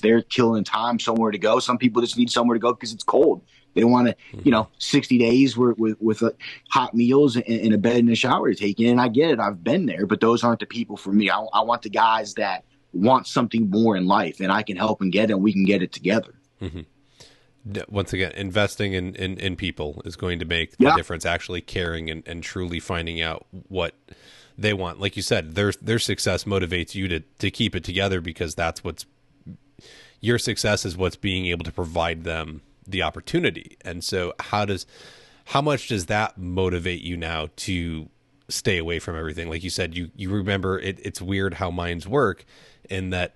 they're killing time somewhere to go. Some people just need somewhere to go because it's cold. They want to, 60 days with hot meals and a bed and a shower to take in. And I get it. I've been there, but those aren't the people for me. I want the guys that want something more in life, and I can help them get it, and we can get it together. Mm-hmm. Once again, investing in people is going to make the difference, actually caring and truly finding out what they want. Like you said, their success motivates you to keep it together, because that's your success is what's being able to provide them the opportunity. And so how much does that motivate you now to stay away from everything? Like you said, you remember it's weird how minds work, in that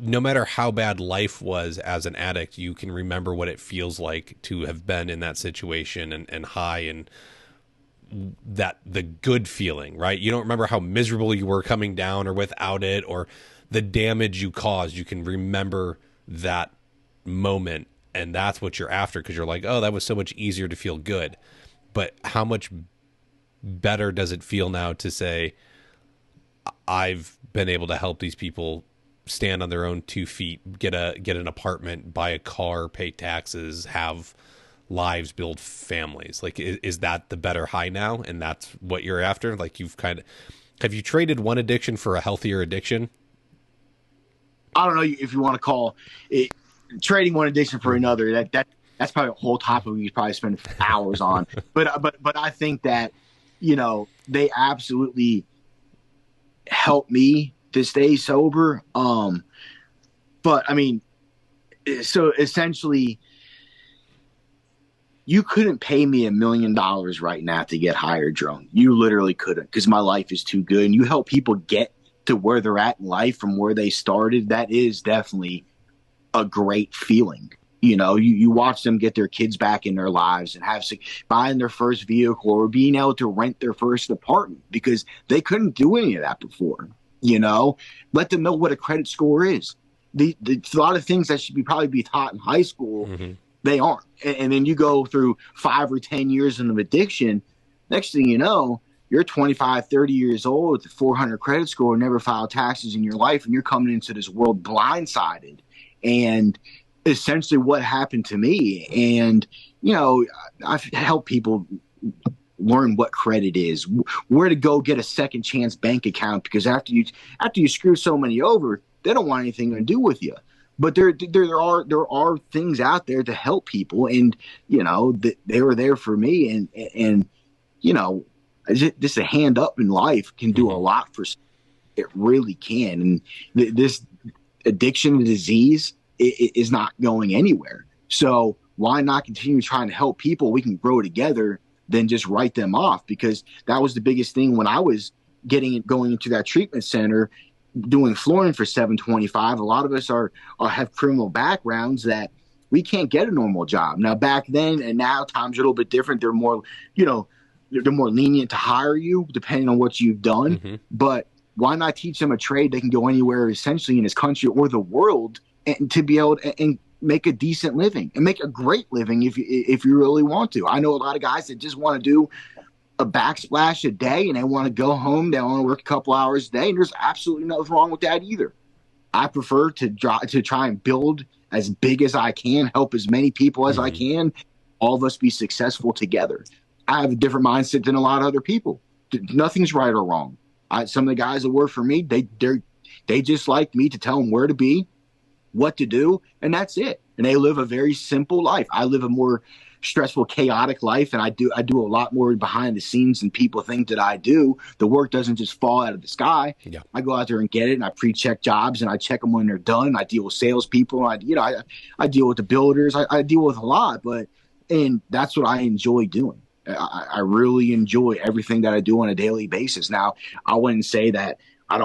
no matter how bad life was as an addict, you can remember what it feels like to have been in that situation and high, and that the good feeling, right? You don't remember how miserable you were coming down or without it, or the damage you caused. You can remember that moment, and that's what you're after, because you're like, oh, that was so much easier to feel good. But how much better does it feel now to say, I've been able to help these people stand on their own 2 feet, get an apartment, buy a car, pay taxes, have lives, build families? Like, is that the better high now? And that's what you're after? Like, have you traded one addiction for a healthier addiction? I don't know if you want to call it trading one addiction for another. That's probably a whole topic we could probably spend hours on. But I think that, they absolutely help me to stay sober. But I mean, so essentially, you couldn't pay me $1 million right now to get high or drunk. You literally couldn't, because my life is too good. And you help people get to where they're at in life from where they started. That is definitely a great feeling. You watch them get their kids back in their lives and buying their first vehicle or being able to rent their first apartment, because they couldn't do any of that before. Let them know what a credit score is. A lot of things that should probably be taught in high school, they aren't. And then you go through 5 or 10 years of addiction. Next thing you know, you're 25, 30 years old with a 400 credit score, never filed taxes in your life, and you're coming into this world blindsided. And essentially what happened to me. And, I've helped people learn what credit is, where to go get a second chance bank account, because after you screw so many over, they don't want anything to do with you. But there are things out there to help people, and they were there for me, and just a hand up in life can do a lot for. It really can, and this addiction disease is not going anywhere. So why not continue trying to help people? We can grow together than just write them off, because that was the biggest thing when I was going into that treatment center doing flooring for $725. A lot of us have criminal backgrounds that we can't get a normal job. Now back then and now times are a little bit different. They're more, they're more lenient to hire you depending on what you've done. But why not teach them a trade they can go anywhere essentially in this country or the world, and to be able to and make a decent living and make a great living if you really want to. I know a lot of guys that just want to do a backsplash a day and they want to go home. They want to work a couple hours a day, and there's absolutely nothing wrong with that either. I prefer to try and build as big as I can, help as many people as I can, all of us be successful together. I have a different mindset than a lot of other people. Nothing's right or wrong. Some of the guys that work for me, they just like me to tell them where to be, what to do, and that's it. And they live a very simple life. I live a more stressful, chaotic life, and I do a lot more behind the scenes than people think that I do. The work doesn't just fall out of the sky. Yeah. I go out there and get it, and I pre-check jobs, and I check them when they're done. I deal with salespeople. I deal with the builders. I deal with a lot, and that's what I enjoy doing. I really enjoy everything that I do on a daily basis. Now, I wouldn't say that I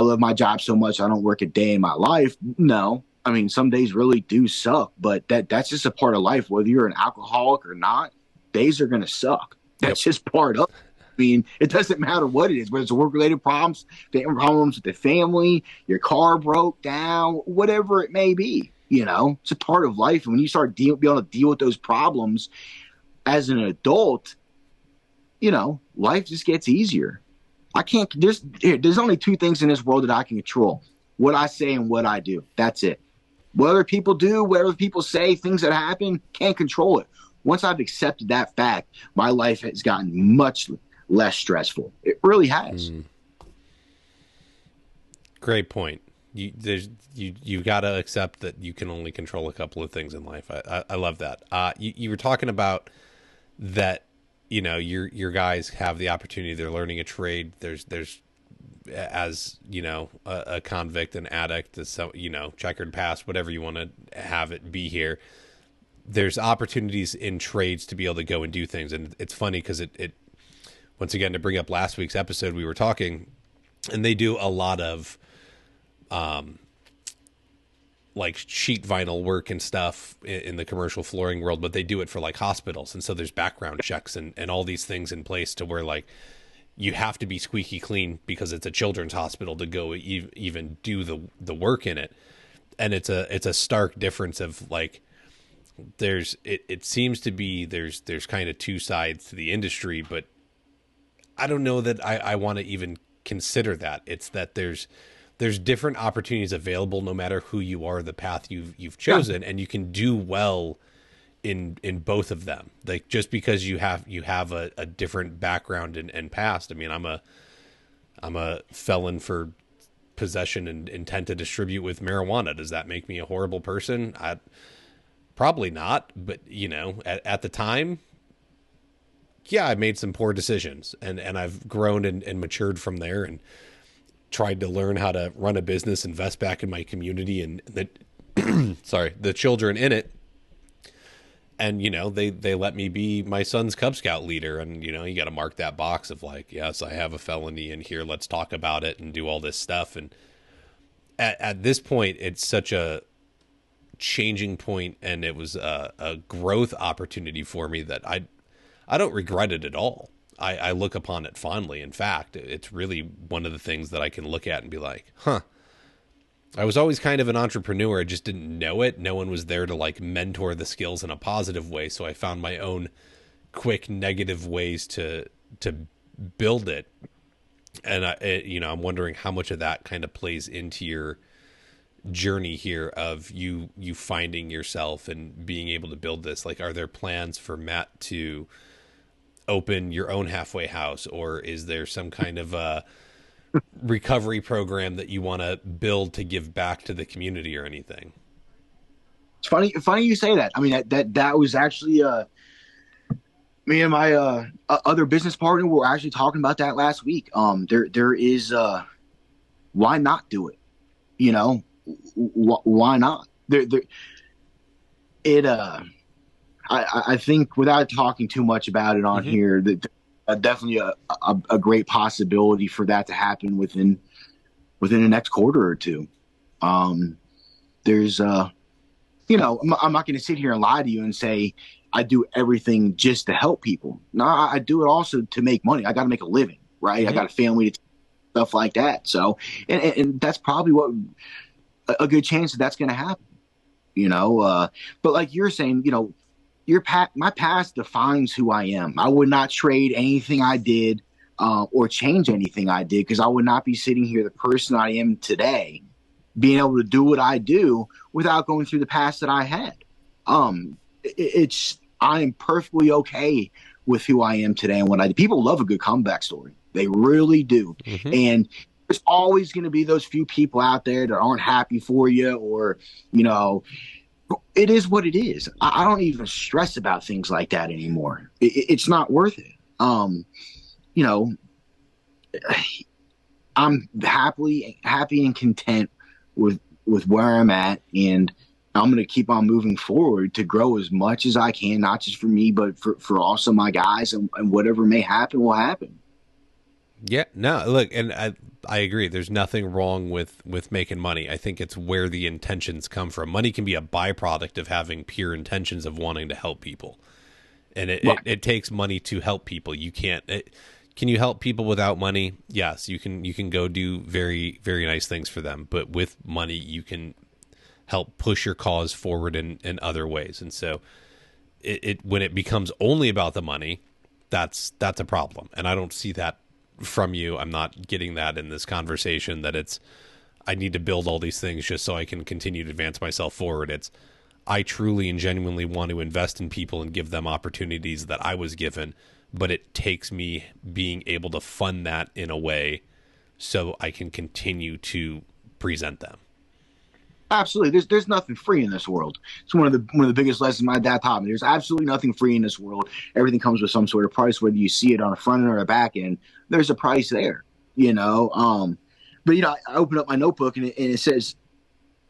love my job so much I don't work a day in my life. No. I mean, some days really do suck, but that's just a part of life. Whether you're an alcoholic or not, days are going to suck. That's just part of it. I mean, it doesn't matter what it is, whether it's work-related problems with the family, your car broke down, whatever it may be. It's a part of life. And when you start being able to deal with those problems as an adult, life just gets easier. There's only two things in this world that I can control: what I say and what I do. That's it. What other people do, what other people say, things that happen, can't control it. Once I've accepted that fact, my life has gotten much less stressful. It really has. Great point. You got to accept that you can only control a couple of things in life. I love that. You were talking about that, your guys have the opportunity. They're learning a trade. There's as a convict, an addict, checkered past, whatever you want to have it be here. There's opportunities in trades to be able to go and do things. And it's funny because it once again, to bring up last week's episode, we were talking, and they do a lot of like sheet vinyl work and stuff in the commercial flooring world, but they do it for like hospitals. And so there's background checks and all these things in place to where like you have to be squeaky clean because it's a children's hospital to go even do the work in it. And it's a stark difference of like, it seems to be, there's kind of two sides to the industry, but I don't know that I want to even consider that. It's that there's different opportunities available no matter who you are, the path you've chosen, and you can do well in both of them. Like just because you have a different background and past. I mean, I'm a felon for possession and intent to distribute with marijuana. Does that make me a horrible person? Probably not, but at the time, yeah, I made some poor decisions, and I've grown and matured from there, and tried to learn how to run a business, invest back in my community and the children in it. And, they let me be my son's Cub Scout leader. And, you got to mark that box of like, yes, I have a felony in here. Let's talk about it and do all this stuff. And at this point, it's such a changing point, and it was a growth opportunity for me that I don't regret it at all. I look upon it fondly. In fact, it's really one of the things that I can look at and be like, I was always kind of an entrepreneur. I just didn't know it. No one was there to like mentor the skills in a positive way. So I found my own quick negative ways to build it. And I'm wondering how much of that kind of plays into your journey here of you finding yourself and being able to build this. Like, are there plans for Matt to open your own halfway house, or is there some kind of a recovery program that you want to build to give back to the community or anything? It's funny you say that. I mean, that was actually me and my other business partner were actually talking about that last week. There is why not do it? You know, why not? It I think without talking too much about it on here, that definitely a great possibility for that to happen within the next quarter or two. There's I'm not going to sit here and lie to you and say I do everything just to help people. No, I do it also to make money. I got to make a living, right? I got a family to stuff like that. So, and that's probably what a good chance that's going to happen, but like you're saying, my past defines who I am. I would not trade anything I did or change anything I did, because I would not be sitting here the person I am today, being able to do what I do without going through the past that I had. I am perfectly okay with who I am today and what I do. People love a good comeback story. They really do. And there's always going to be those few people out there that aren't happy for you, or, it is what it is. I don't even stress about things like that anymore. It's not worth it. I'm happy and content with where I'm at, and I'm going to keep on moving forward to grow as much as I can, not just for me, but for also my guys, and whatever may happen will happen. Yeah, no, look, and I agree. There's nothing wrong with making money. I think it's where the intentions come from. Money can be a byproduct of having pure intentions of wanting to help people. And it takes money to help people. You can't, can you help people without money? Yes, you can go do very, very nice things for them. But with money, you can help push your cause forward in other ways. And so when it becomes only about the money, that's a problem. And I don't see that from you. I'm not getting that in this conversation, that I need to build all these things just so I can continue to advance myself forward. I truly and genuinely want to invest in people and give them opportunities that I was given, but it takes me being able to fund that in a way so I can continue to present them. Absolutely. There's nothing free in this world. It's one of the biggest lessons my dad taught me. There's absolutely nothing free in this world. Everything comes with some sort of price, whether you see it on the front end or the back end. There's a price there, But I open up my notebook and it says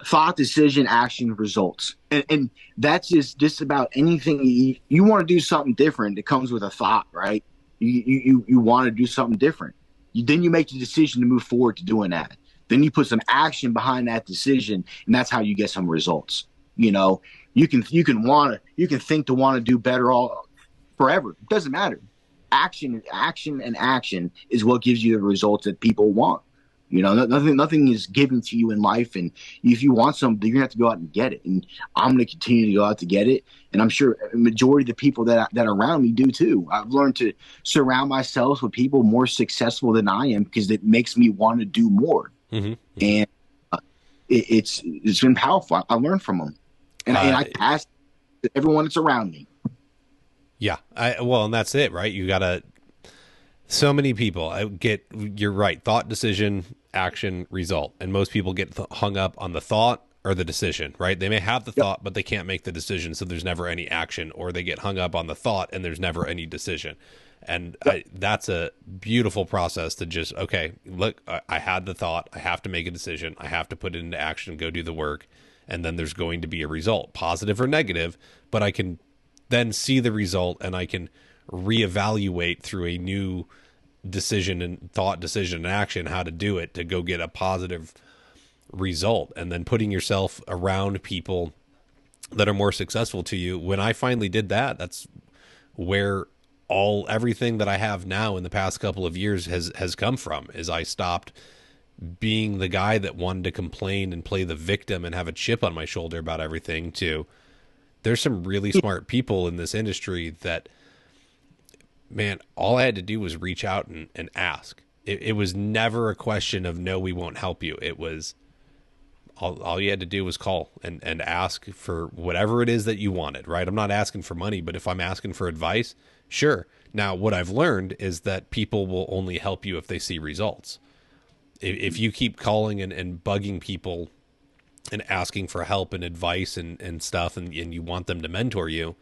thought, decision, action, results, and that's just about anything. You want to do something different. It comes with a thought, right? You want to do something different. Then you make the decision to move forward to doing that. Then you put some action behind that decision, and that's how you get some results. You can think to want to do better all forever. It doesn't matter. Action is what gives you the results that people want. Nothing is given to you in life, and if you want something, you're gonna have to go out and get it. And I'm gonna continue to go out to get it, and I'm sure a majority of the people that are around me do too. I've learned to surround myself with people more successful than I am, because it makes me want to do more. And it's been powerful. I learned from them, and I pass to everyone that's around me. Yeah, and that's it, right? You gotta. So many people you're right. Thought, decision, action, result, and most people get hung up on the thought or the decision. Right? They may have the thought, but they can't make the decision, so there's never any action. Or they get hung up on the thought, and there's never any decision. And that's a beautiful process to just, okay, look, I had the thought, I have to make a decision, I have to put it into action, go do the work, and then there's going to be a result, positive or negative, but I can then see the result, and I can reevaluate through a new decision and thought, decision, and action how to do it to go get a positive result. And then putting yourself around people that are more successful to you. When I finally did that, that's where everything that I have now in the past couple of years has come from. Is I stopped being the guy that wanted to complain and play the victim and have a chip on my shoulder about everything, to there's some really smart people in this industry that, man, all I had to do was reach out and ask. It was never a question of, no, we won't help you. It was, All you had to do was call and ask for whatever it is that you wanted, right? I'm not asking for money, but if I'm asking for advice, sure. Now, what I've learned is that people will only help you if they see results. If you keep calling and bugging people and asking for help and advice and stuff, and you want them to mentor you,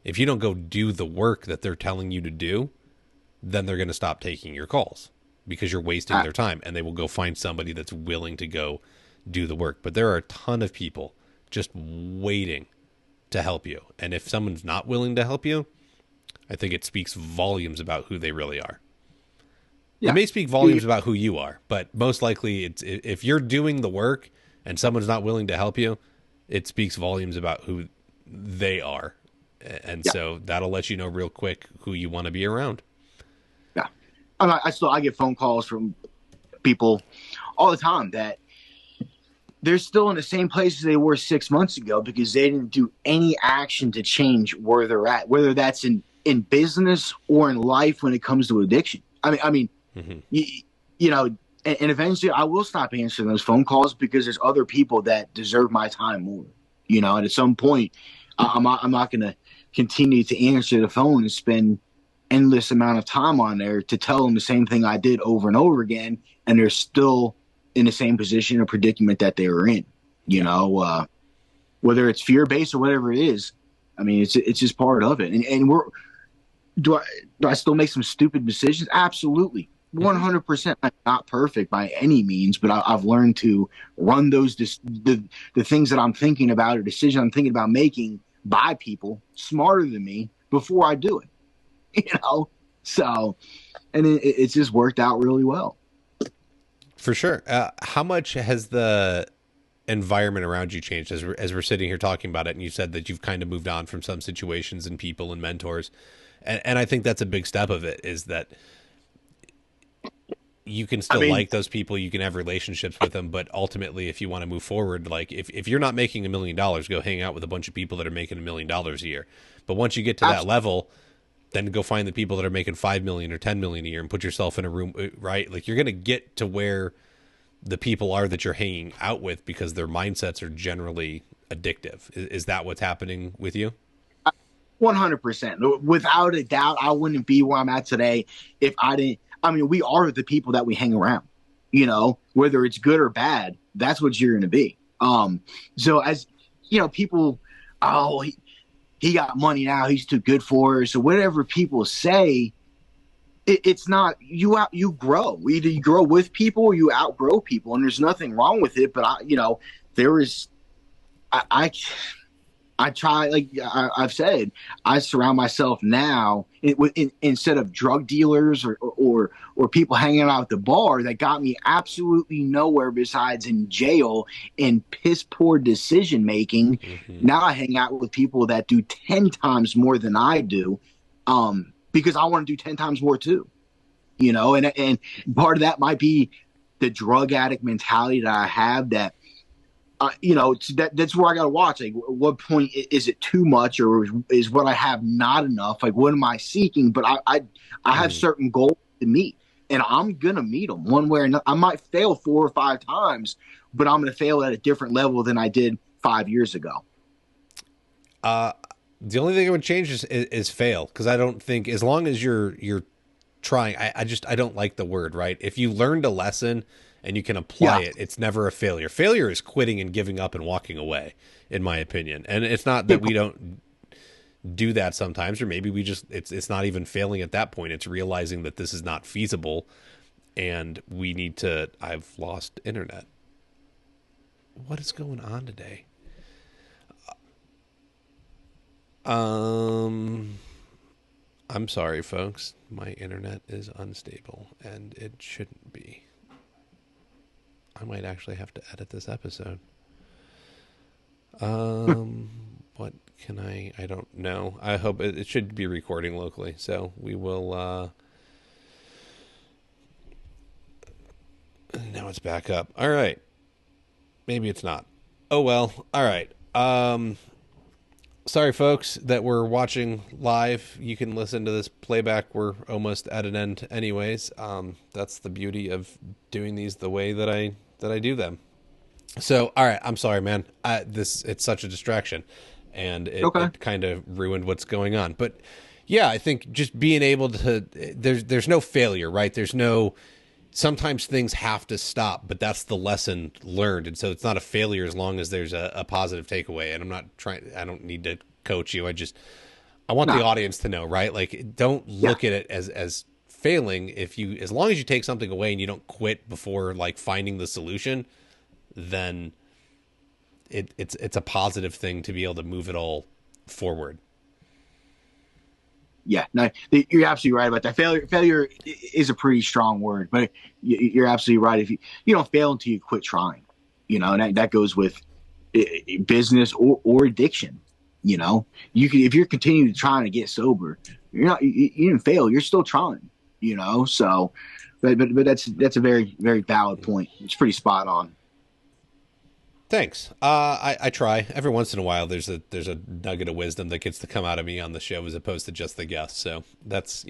if you don't go do the work that they're telling you to do, then they're going to stop taking your calls because you're wasting their time, and they will go find somebody that's willing to go do the work. But there are a ton of people just waiting to help you. And if someone's not willing to help you, I think it speaks volumes about who they really are. Yeah. It may speak volumes about who you are, but most likely it's if you're doing the work and someone's not willing to help you, it speaks volumes about who they are. And so that'll let you know real quick who you want to be around. Yeah. I get phone calls from people all the time that they're still in the same place as they were 6 months ago because they didn't do any action to change where they're at, whether that's in business or in life when it comes to addiction. I mean, mm-hmm. you know, and eventually I will stop answering those phone calls because there's other people that deserve my time more, you know, and at some point I'm not going to continue to answer the phone and spend endless amount of time on there to tell them the same thing I did over and over again. And they're still in the same position or predicament that they were in, you know, whether it's fear-based or whatever it is. I mean, it's just part of it. And do I still make some stupid decisions? Absolutely. 100%. I'm not perfect by any means, but I've learned to run the things that I'm thinking about or decisions I'm thinking about making by people smarter than me before I do it, you know? So, and it's just worked out really well. For sure. How much has the environment around you changed as we're sitting here talking about it? And you said that you've kind of moved on from some situations and people and mentors. And I think that's a big step of it, is that you can still like those people, you can have relationships with them, but ultimately, if you want to move forward, like if you're not making $1 million, go hang out with a bunch of people that are making $1 million a year. But once you get to that level, then go find the people that are making 5 million or 10 million a year and put yourself in a room, right? Like you're going to get to where the people are that you're hanging out with because their mindsets are generally addictive. Is that what's happening with you? 100%. Without a doubt, I wouldn't be where I'm at today if I didn't. I mean, we are the people that we hang around, you know, whether it's good or bad, that's what you're going to be. So as, you know, people, he got money now, he's too good for us. So whatever people say, it's not, you grow. Either you grow with people or you outgrow people, and there's nothing wrong with it. But I try, like I've said, I surround myself now instead of drug dealers or people hanging out at the bar that got me absolutely nowhere besides in jail and piss poor decision making. Mm-hmm. Now I hang out with people that do 10 times more than I do, because I want to do 10 times more too, you know, and part of that might be the drug addict mentality that I have that, you know, that's where I got to watch. Like, at what point is it too much, or is what I have not enough? Like, what am I seeking? But I have certain goals to meet, and I'm gonna meet them one way or another. I might fail 4 or 5 times, but I'm gonna fail at a different level than I did 5 years ago. The only thing I would change is fail, because I don't think, as long as you're trying, I don't like the word, right? If you learned a lesson and you can apply it, it's never a failure. Failure is quitting and giving up and walking away, in my opinion. And it's not that we don't do that sometimes, or maybe we just, it's not even failing at that point. It's realizing that this is not feasible and we need to, I've lost internet. What is going on today? I'm sorry, folks. My internet is unstable and it shouldn't be. I might actually have to edit this episode. What can I don't know. I hope it should be recording locally. So we will, now it's back up. All right. Maybe it's not. Oh, well. All right. Sorry, folks, that we're watching live. You can listen to this playback. We're almost at an end anyways. That's the beauty of doing these the way that I do them. So, all right, I'm sorry, man. It's such a distraction, and Okay. it kind of ruined what's going on. But yeah, I think just being able to there's no failure, right? There's no sometimes things have to stop, but that's the lesson learned, and so it's not a failure as long as there's a positive takeaway. And I'm not trying. I don't need to coach you. I want the Nah. audience to know, right? Like, don't Yeah. look at it as failing if you as long as you take something away and you don't quit before like finding the solution, then it's a positive thing to be able to move it all forward. Yeah, no, you're absolutely right about that. Failure is a pretty strong word, but you're absolutely right. If you don't fail until you quit trying, and that goes with business or addiction. You can if you're continuing to trying to get sober, you didn't fail. You're still trying. So, but that's a very very valid point. It's pretty spot on. Thanks. I try every once in a while. There's a nugget of wisdom that gets to come out of me on the show as opposed to just the guest. So that's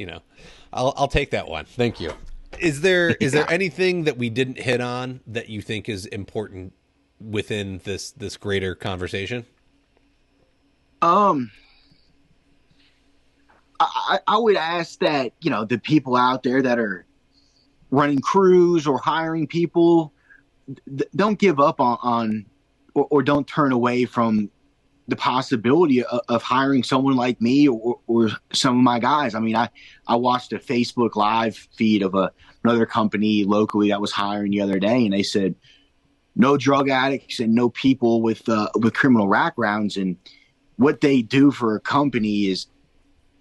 I'll take that one. Thank you. Is there Yeah. anything that we didn't hit on that you think is important within this greater conversation? Um, I would ask that the people out there that are running crews or hiring people don't give up on or don't turn away from the possibility of hiring someone like me or some of my guys. I mean, I watched a Facebook live feed of another company locally that was hiring the other day, and they said no drug addicts and no people with criminal backgrounds. And what they do for a company is,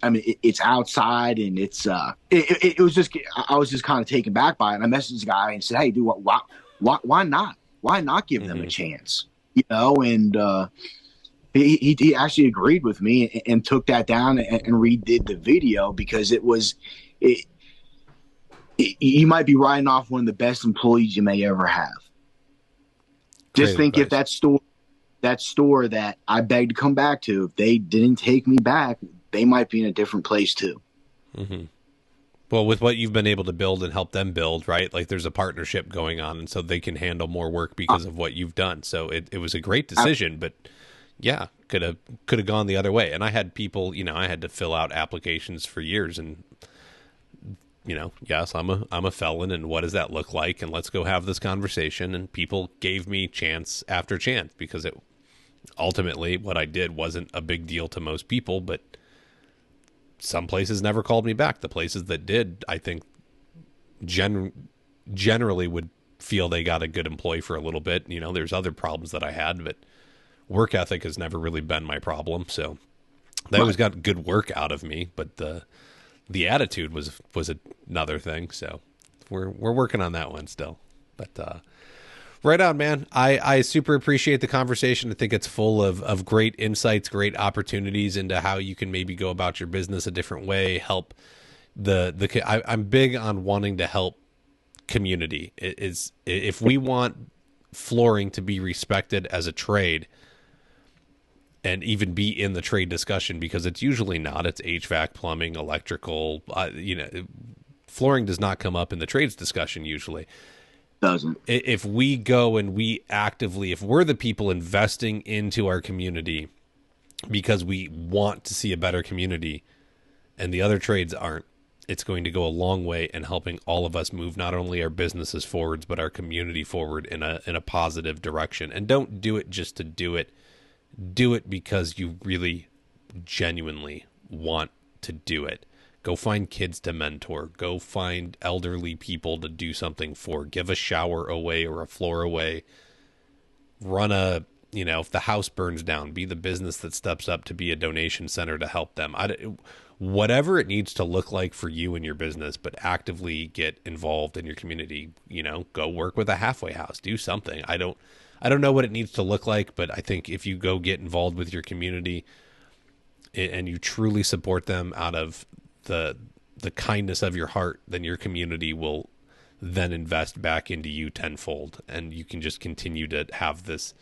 I mean, it's outside, and it was just, I was just kind of taken back by it. And I messaged the guy and said, "Hey, dude, why not? Why not give them a Mm-hmm. chance?" And he actually agreed with me and took that down and redid the video because it, you might be writing off one of the best employees you may ever have. Just Great think if advice. that store that I begged to come back to, if they didn't take me back, they might be in a different place too. Mm-hmm. Well, with what you've been able to build and help them build, right? Like there's a partnership going on, and so they can handle more work Uh, because of what you've done. So it was a great I, decision, but yeah, could have gone the other way. And I had people, I had to fill out applications for years, and yes, I'm a felon, and what does that look like? And let's go have this conversation. And people gave me chance after chance because it ultimately what I did wasn't a big deal to most people, but some places never called me back. The places that did, I think, generally would feel they got a good employee for a little bit. There's other problems that I had, but work ethic has never really been my problem. So they always right. got good work out of me, but the attitude was another thing. So we're working on that one still. But right on, man. I super appreciate the conversation. I think it's full of great insights, great opportunities into how you can maybe go about your business a different way, help I'm big on wanting to help community. It is if we want flooring to be respected as a trade and even be in the trade discussion, because it's usually not. It's HVAC, plumbing, electrical. Flooring does not come up in the trades discussion usually. Doesn't. If we go and if we're the people investing into our community because we want to see a better community and the other trades aren't, it's going to go a long way in helping all of us move not only our businesses forwards, but our community forward in a positive direction. And don't do it just to do it. Do it because you really genuinely want to do it. Go find kids to mentor. Go find elderly people to do something for. Give a shower away or a floor away. Run if the house burns down, be the business that steps up to be a donation center to help them. Whatever it needs to look like for you and your business, but actively get involved in your community. Go work with a halfway house. Do something. I don't know what it needs to look like, but I think if you go get involved with your community and you truly support them out of the kindness of your heart, then your community will then invest back into you tenfold, and you can just continue to have this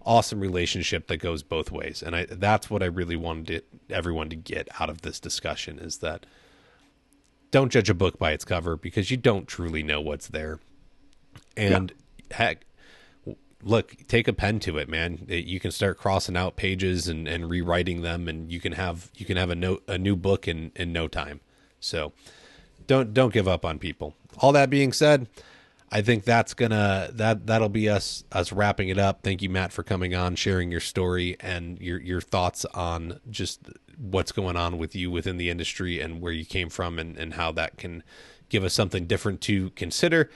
awesome relationship that goes both ways. And that's what I really wanted everyone to get out of this discussion, is that don't judge a book by its cover, because you don't truly know what's there. Yeah. And heck, look, take a pen to it, man. You can start crossing out pages and rewriting them, and you can have a new book in no time. So don't give up on people. All that being said, I think that'll be us wrapping it up. Thank you, Matt, for coming on, sharing your story and your thoughts on just what's going on with you within the industry and where you came from, and how that can give us something different to consider.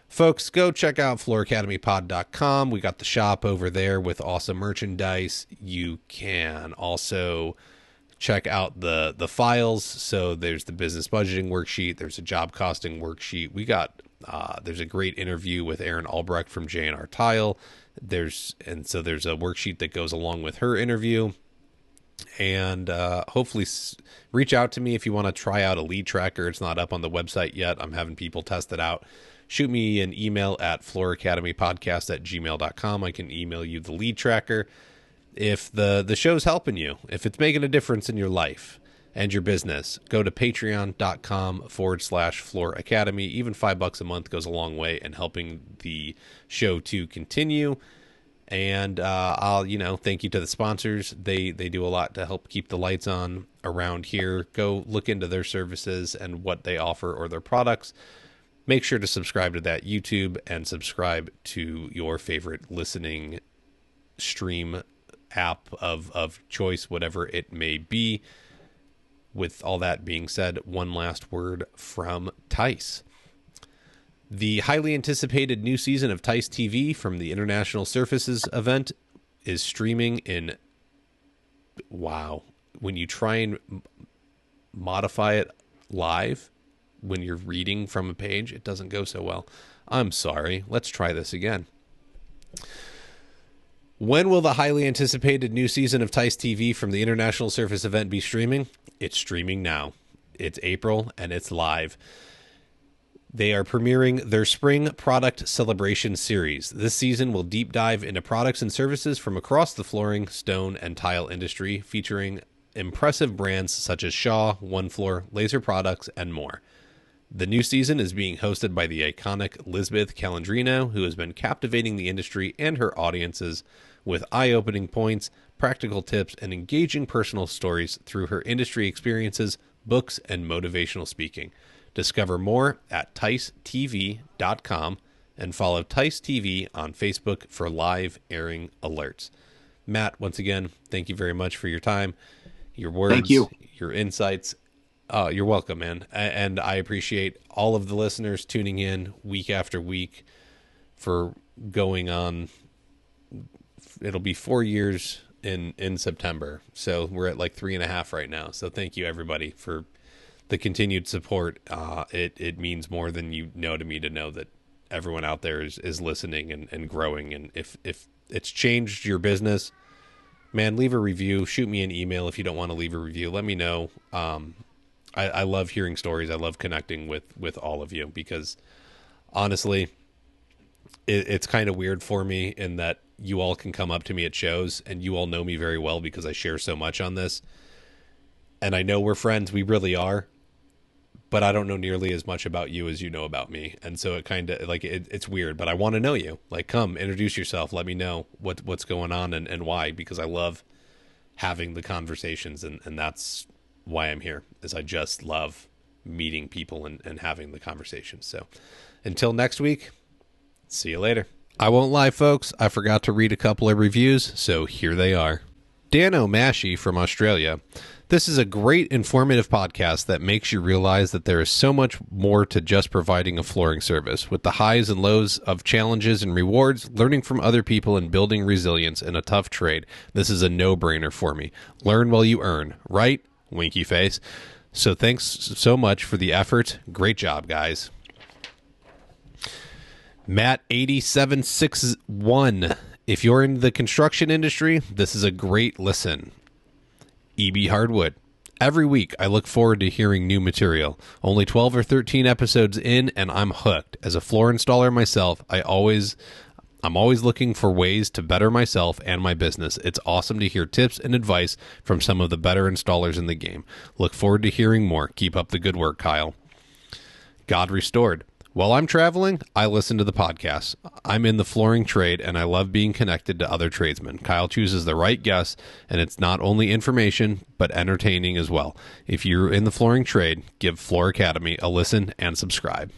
Folks, go check out flooracademypod.com. We got the shop over there with awesome merchandise. You can also check out the files. So there's the business budgeting worksheet. There's a job costing worksheet. We got there's a great interview with Erin Albrecht from J&R Tile. There's a worksheet that goes along with her interview. And hopefully reach out to me if you want to try out a lead tracker. It's not up on the website yet. I'm having people test it out. Shoot me an email at flooracademypodcast@gmail.com. I can email you the lead tracker. If the show's helping you, if it's making a difference in your life and your business, go to patreon.com/Floor Academy. Even $5 a month goes a long way in helping the show to continue. And I'll, thank you to the sponsors. They do a lot to help keep the lights on around here. Go look into their services and what they offer or their products. Make sure to subscribe to that YouTube and subscribe to your favorite listening stream app of choice, whatever it may be. With all that being said, one last word from Tice. The highly anticipated new season of Tice TV from the International Surfaces event is streaming in... Wow. When you try and modify it live, when you're reading from a page, it doesn't go so well. I'm sorry. Let's try this again. When will the highly anticipated new season of Tice TV from the International Surface event be streaming? It's streaming now. It's April and it's live. They are premiering their spring product celebration series. This season will deep dive into products and services from across the flooring, stone, and tile industry, featuring impressive brands such as Shaw, One Floor, Laser Products, and more. The new season is being hosted by the iconic Lisbeth Calandrino, who has been captivating the industry and her audiences with eye-opening points, practical tips, and engaging personal stories through her industry experiences, books, and motivational speaking. Discover more at ticetv.com and follow Tice TV on Facebook for live airing alerts. Matt, once again, thank you very much for your time, your words, Thank you. Your insights. Oh, you're welcome, man. And I appreciate all of the listeners tuning in week after week for going on. It'll be 4 years in September. So we're at like 3.5 right now. So thank you, everybody, for the continued support. It means more than you know to me to know that everyone out there is listening and growing. And if it's changed your business, man, leave a review. Shoot me an email if you don't want to leave a review. Let me know. I love hearing stories. I love connecting with all of you because honestly, it's kind of weird for me in that you all can come up to me at shows and you all know me very well because I share so much on this. And I know we're friends. We really are. But I don't know nearly as much about you as you know about me. And so it kind of like it's weird, but I want to know you. Like, come introduce yourself. Let me know what's going on and why, because I love having the conversations. And that's why I'm here, is I just love meeting people and having the conversations. So until next week, see you later. I won't lie, folks. I forgot to read a couple of reviews, so here they are. Dan O'Mashey from Australia. This is a great informative podcast that makes you realize that there is so much more to just providing a flooring service. With the highs and lows of challenges and rewards, learning from other people and building resilience in a tough trade, this is a no-brainer for me. Learn while you earn, right? Winky face. So thanks so much for the effort. Great job, guys. Matt 8761. If you're in the construction industry, this is a great listen. EB Hardwood. Every week, I look forward to hearing new material. Only 12 or 13 episodes in, and I'm hooked. As a floor installer myself, I'm always looking for ways to better myself and my business. It's awesome to hear tips and advice from some of the better installers in the game. Look forward to hearing more. Keep up the good work, Kyle. God Restored. While I'm traveling, I listen to the podcast. I'm in the flooring trade, and I love being connected to other tradesmen. Kyle chooses the right guests, and it's not only information, but entertaining as well. If you're in the flooring trade, give Floor Academy a listen and subscribe.